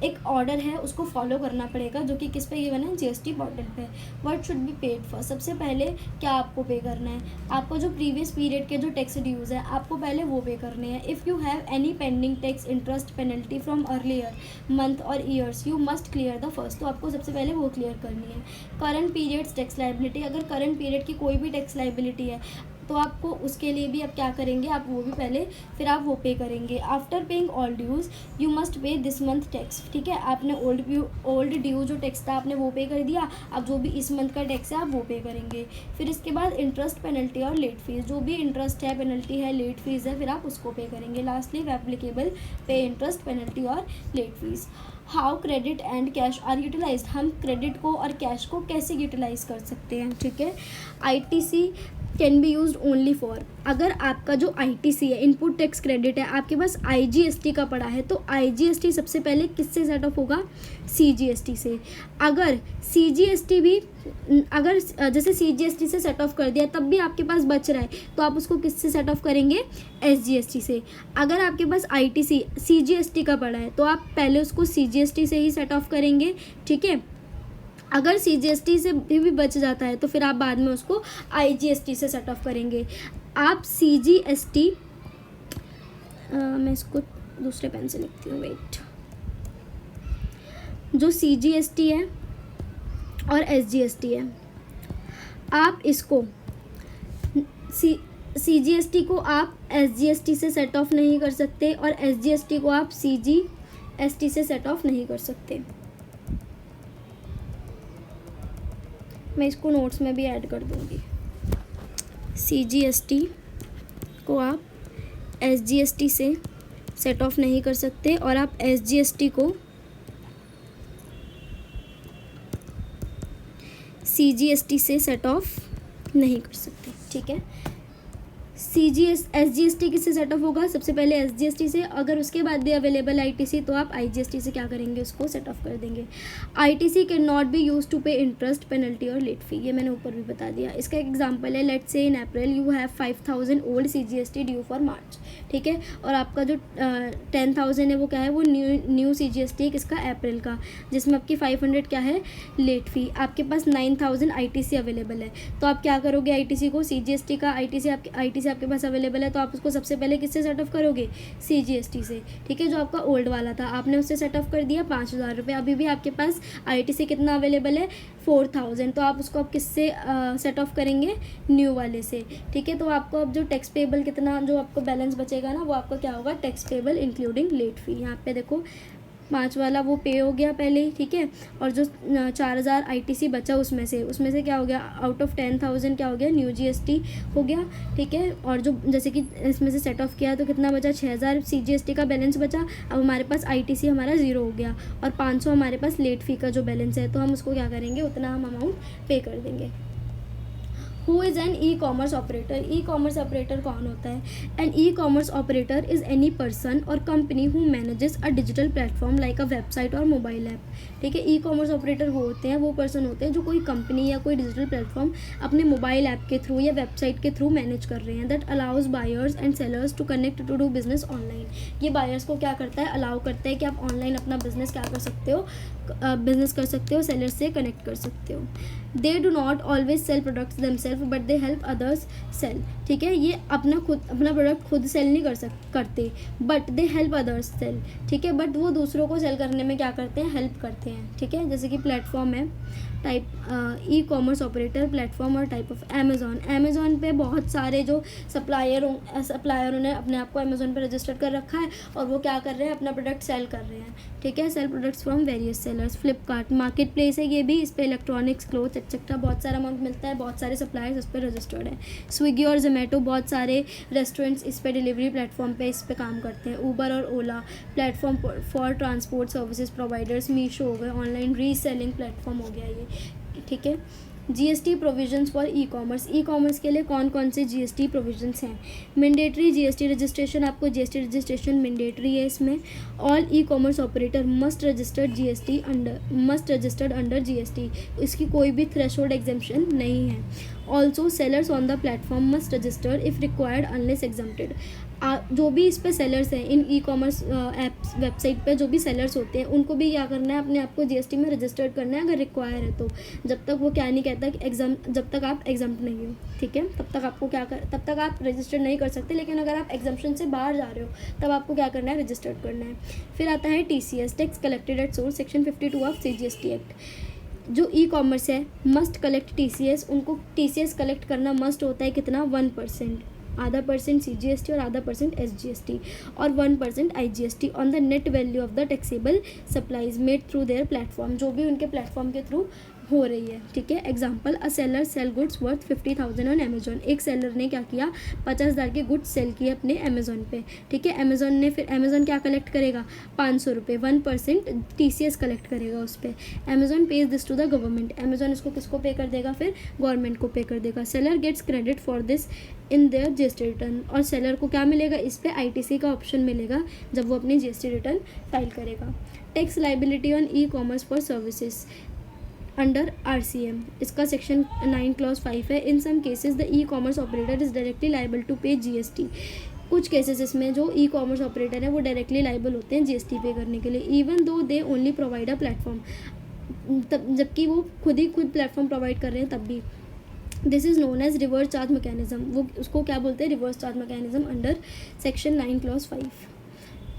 एक ऑर्डर है उसको फॉलो करना पड़ेगा, जो कि किस पे गिवन है, GST पोर्टल पे। What should be paid for, सबसे पहले क्या आपको पे करना है, आपको जो प्रीवियस पीरियड के जो टैक्स ड्यूज़ है आपको पहले वो पे करने हैं। If you have any pending tax, interest, penalty from earlier month or years you must clear the first, तो आपको सबसे पहले वो क्लियर करनी है। करंट पीरियड्स टैक्स लाइबिलिटी, अगर करंट पीरियड की कोई भी टैक्स लाइबिलिटी है तो आपको उसके लिए भी आप क्या करेंगे, आप वो भी पहले फिर आप वो पे करेंगे। After paying all dues you must pay this month tax, ठीक है, आपने ओल्ड ड्यू जो टैक्स था आपने वो पे कर दिया, अब जो भी इस मंथ का टैक्स है आप वो पे करेंगे। फिर इसके बाद इंटरेस्ट, पेनल्टी और लेट फीस, जो भी इंटरेस्ट है, पेनल्टी है, लेट फीस है, फिर आप उसको पे करेंगे। Lastly applicable pay interest, penalty और late fees. How credit and cash are utilized, हम क्रेडिट को और कैश को कैसे यूटिलाइज कर सकते हैं, ठीक है। ITC can be use only for, अगर आपका जो ITC है, इनपुट टैक्स क्रेडिट है, आपके पास IGST का पड़ा है, तो IGST सबसे पहले किससे सेट ऑफ होगा, CGST से। अगर CGST भी, अगर जैसे CGST से सेट ऑफ कर दिया तब भी आपके पास बच रहा है, तो आप उसको किससे सेट ऑफ करेंगे, SGST से। अगर आपके पास ITC CGST का पड़ा है तो आप पहले उसको CGST से ही सेट ऑफ करेंगे, ठीक है। अगर CGST से भी बच जाता है तो फिर आप बाद में उसको IGST से सेट ऑफ करेंगे। आप CGST, मैं इसको दूसरे पेन से लिखती हूँ, वेट, जो CGST है और SGST है, आप इसको CGST को आप SGST से सेट ऑफ नहीं कर सकते और SGST को आप CGST से सेट ऑफ नहीं कर सकते। मैं इसको नोट्स में भी ऐड कर दूँगी। CGST को आप SGST से सेट ऑफ नहीं कर सकते और आप SGST को CGST से सेट ऑफ नहीं कर सकते, ठीक है। SGST किससे सेट ऑफ होगा, सबसे पहले SGST से, अगर उसके बाद भी अवेलेबल ITC तो आप IGST से क्या करेंगे, उसको सेट ऑफ कर देंगे। ITC can not be use to pay interest, penalty और लेट फी, ये मैंने ऊपर भी बता दिया। इसका एग्जांपल है, let's say in April you have 5000 old CGST due for March, ठीक है, और आपका जो 10,000 है वो क्या है, वो न्यू CGST है किसका, अप्रैल का, जिसमें आपकी 500 क्या है, लेट फी। आपके पास 9000 ITC अवेलेबल है, तो आप क्या करोगे, ITC को, CGST का ITC आपके पास अवेलेबल है तो आप उसको सबसे पहले किससे सेट ऑफ करोगे, CGST से, ठीक है। जो आपका ओल्ड वाला था आपने उससे सेट ऑफ कर दिया 5000 रुपये, अभी भी आपके पास ITC कितना अवेलेबल है, 4000, तो आप उसको आप किससे सेट ऑफ करेंगे, न्यू वाले से, ठीक है। तो आपको अब जो टैक्स पेबल कितना जो आपको बैलेंस बचेगा ना, वो आपका क्या होगा, tax payable including late fee. यहाँ पे देखो 5 वाला वो पे हो गया पहले ही, ठीक है, और जो 4000 ITC बचा उसमें से क्या हो गया, आउट ऑफ 10,000 क्या हो गया, न्यू GST हो गया, ठीक है। और जो जैसे कि इसमें से सेट ऑफ किया तो कितना बचा, 6000 CGST का बैलेंस बचा। अब हमारे पास ITC हमारा 0 हो गया और 500 हमारे पास लेट फी का जो बैलेंस है, तो हम उसको क्या करेंगे, उतना हम अमाउंट पे कर देंगे। Who is an e-commerce operator, e-commerce operator कौन होता है, an e-commerce operator is any person or company who manages a digital platform like a website or mobile app, ठीक है। ई-कॉमर्स ऑपरेटर वो होते हैं, वो पर्सन होते हैं जो कोई कंपनी या कोई डिजिटल प्लेटफॉर्म अपने मोबाइल ऐप के थ्रू या वेबसाइट के थ्रू मैनेज कर रहे हैं, that allows buyers and sellers to connect to do business online. ये बायर्स को क्या करता है, अलाउ करता है कि आप ऑनलाइन अपना बिजनेस क्या कर सकते हो, बिजनेस कर सकते हो, सेलर से कनेक्ट कर सकते हो। They do not always sell products themselves but they help others sell, ठीक है। ये अपना प्रोडक्ट खुद सेल नहीं करते but they help others sell, ठीक है, बट वो दूसरों को सेल करने में क्या करते हैं, हेल्प करते हैं, ठीक है। जैसे कि प्लेटफॉर्म है, टाइप ई-कॉमर्स ऑपरेटर, प्लेटफॉर्म और टाइप ऑफ अमेज़ॉन पे बहुत सारे जो सप्लायरों ने अपने आप को अमेज़ॉन पे रजिस्टर कर रखा है और वो क्या कर रहे हैं, अपना प्रोडक्ट सेल कर रहे हैं, ठीक है, cell products from various sellers. Flipkart market place है, ये भी, इस पर इलेक्ट्रॉनिक्स, क्लोथ एक्सेट्रा बहुत सारा अमाउंट मिलता है, बहुत सारे सप्लायर्स इस पर रजिस्टर्ड है। स्विगी और जोमेटो, बहुत सारे रेस्टोरेंट्स इस पर डिलीवरी प्लेटफॉर्म पे इस पर काम करते हैं। ऊबर और Ola platform for transport services providers. Meesho हो गए, ऑनलाइन रीसेलिंग प्लेटफॉर्म हो गया ये, ठीक है। GST प्रोविजंस फॉर ई-कॉमर्स के लिए कौन कौन से GST प्रोविजंस हैं। मैंडेटरी GST रजिस्ट्रेशन, आपको GST रजिस्ट्रेशन मैंडेटरी है इसमें। All e-commerce operator must registered under GST, इसकी कोई भी थ्रेशोल्ड एग्जेम्पशन नहीं है। Also sellers on the platform must register if required unless exempted. जो भी इस पे सेलर्स हैं, इन ई-कॉमर्स ऐप्स वेबसाइट पे जो भी सेलर्स होते हैं उनको भी क्या करना है, अपने आप को GST में रजिस्टर्ड करना है अगर रिक्वायर है तो। जब तक वो क्या नहीं कहता कि जब तक आप एग्जम्प्ट नहीं हो, ठीक है, तब तक आपको तब तक आप रजिस्टर्ड नहीं कर सकते। लेकिन अगर आप एग्जम्पशन से बाहर जा रहे हो तब आपको क्या करना है, रजिस्टर्ड करना है। फिर आता है TCS, tax collected at source, section 52 of CGST act. जो ई कॉमर्स है मस्ट कलेक्ट TCS, उनको TCS कलेक्ट करना मस्ट होता है कितना, 1%, आधा % CGST और आधा % SGST और 1% IGST on the net value of the taxable supplies made through their platform, जो भी उनके प्लेटफॉर्म के थ्रू हो रही है, ठीक है। Example, a seller sell goods worth 50,000 on Amazon, एक सेलर ने क्या किया, 50,000 के गुड्स सेल किए अपने अमेजोन पे, ठीक है। अमेजोन ने फिर अमेजोन क्या कलेक्ट करेगा, 500 रुपये, 1% TCS कलेक्ट करेगा उस पर। Amazon pays this to the government, Amazon इसको किसको पे कर देगा, फिर गवर्नमेंट को पे कर देगा। Seller gets credit for this in their GST return, और सेलर को क्या मिलेगा, इस पर ITC का ऑप्शन मिलेगा जब वो अपनी GST रिटर्न फाइल करेगा। Tax liability on e-commerce for services under RCM, इसका सेक्शन 9 क्लॉज 5 है। In some cases the e commerce operator is directly liable to pay GST, कुछ केसेस इसमें जो ई कॉमर्स ऑपरेटर है वो directly liable होते हैं GST पे करने के लिए, even though they only provide a platform, तब जबकि वो खुद प्लेटफॉर्म प्रोवाइड कर रहे हैं तब भी। This is known as reverse charge mechanism, वो उसको क्या बोलते हैं, reverse charge mechanism under section 9 clause 5,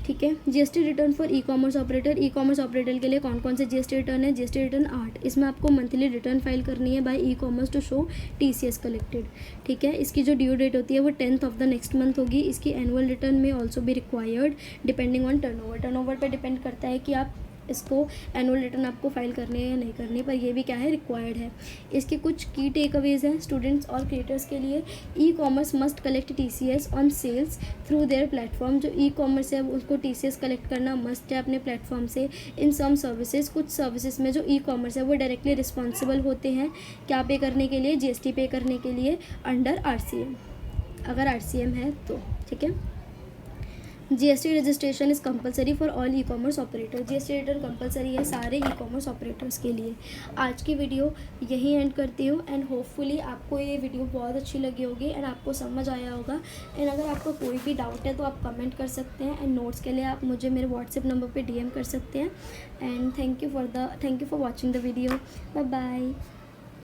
ठीक है। GST return for e commerce operator के लिए कौन कौन से GST रिटर्न है, GST रिटर्न 8, इसमें आपको मंथली रिटर्न फाइल करनी है by e commerce to show TCS collected, ठीक है। इसकी जो ड्यू डेट होती है वो 10th of the next month होगी। इसकी एनुअल रिटर्न में ऑल्सो भी रिक्वायर्ड डिपेंडिंग ऑन टर्नओवर पे डिपेंड करता है कि आप इसको एनुअल रिटर्न आपको फाइल करनी है या नहीं करनी, पर ये भी क्या है, रिक्वायर्ड है। इसके कुछ की टेक अवेज हैं स्टूडेंट्स और क्रिएटर्स के लिए। E commerce must collect TCS on sales through their platform, जो ई कॉमर्स है उसको TCS कलेक्ट करना मस्ट है अपने प्लेटफॉर्म से। इन सम सर्विसेज, कुछ सर्विसेज में जो ई कॉमर्स है वो डायरेक्टली रिस्पॉन्सिबल होते हैं क्या पे करने के लिए, GST पे करने के लिए अंडर RCM, अगर RCM है तो, ठीक है। GST registration is compulsory for all e commerce operator, GST return compulsory है सारे ई कॉमर्स ऑपरेटर्स के लिए। आज की वीडियो यहीं एंड करती हूँ एंड होपफुली आपको ये वीडियो बहुत अच्छी लगी होगी एंड आपको समझ आया होगा। एंड अगर आपको कोई भी डाउट है तो आप कमेंट कर सकते हैं एंड नोट्स के लिए आप मुझे मेरे व्हाट्सएप नंबर पे DM कर सकते हैं। And thank you for watching the video, bye bye.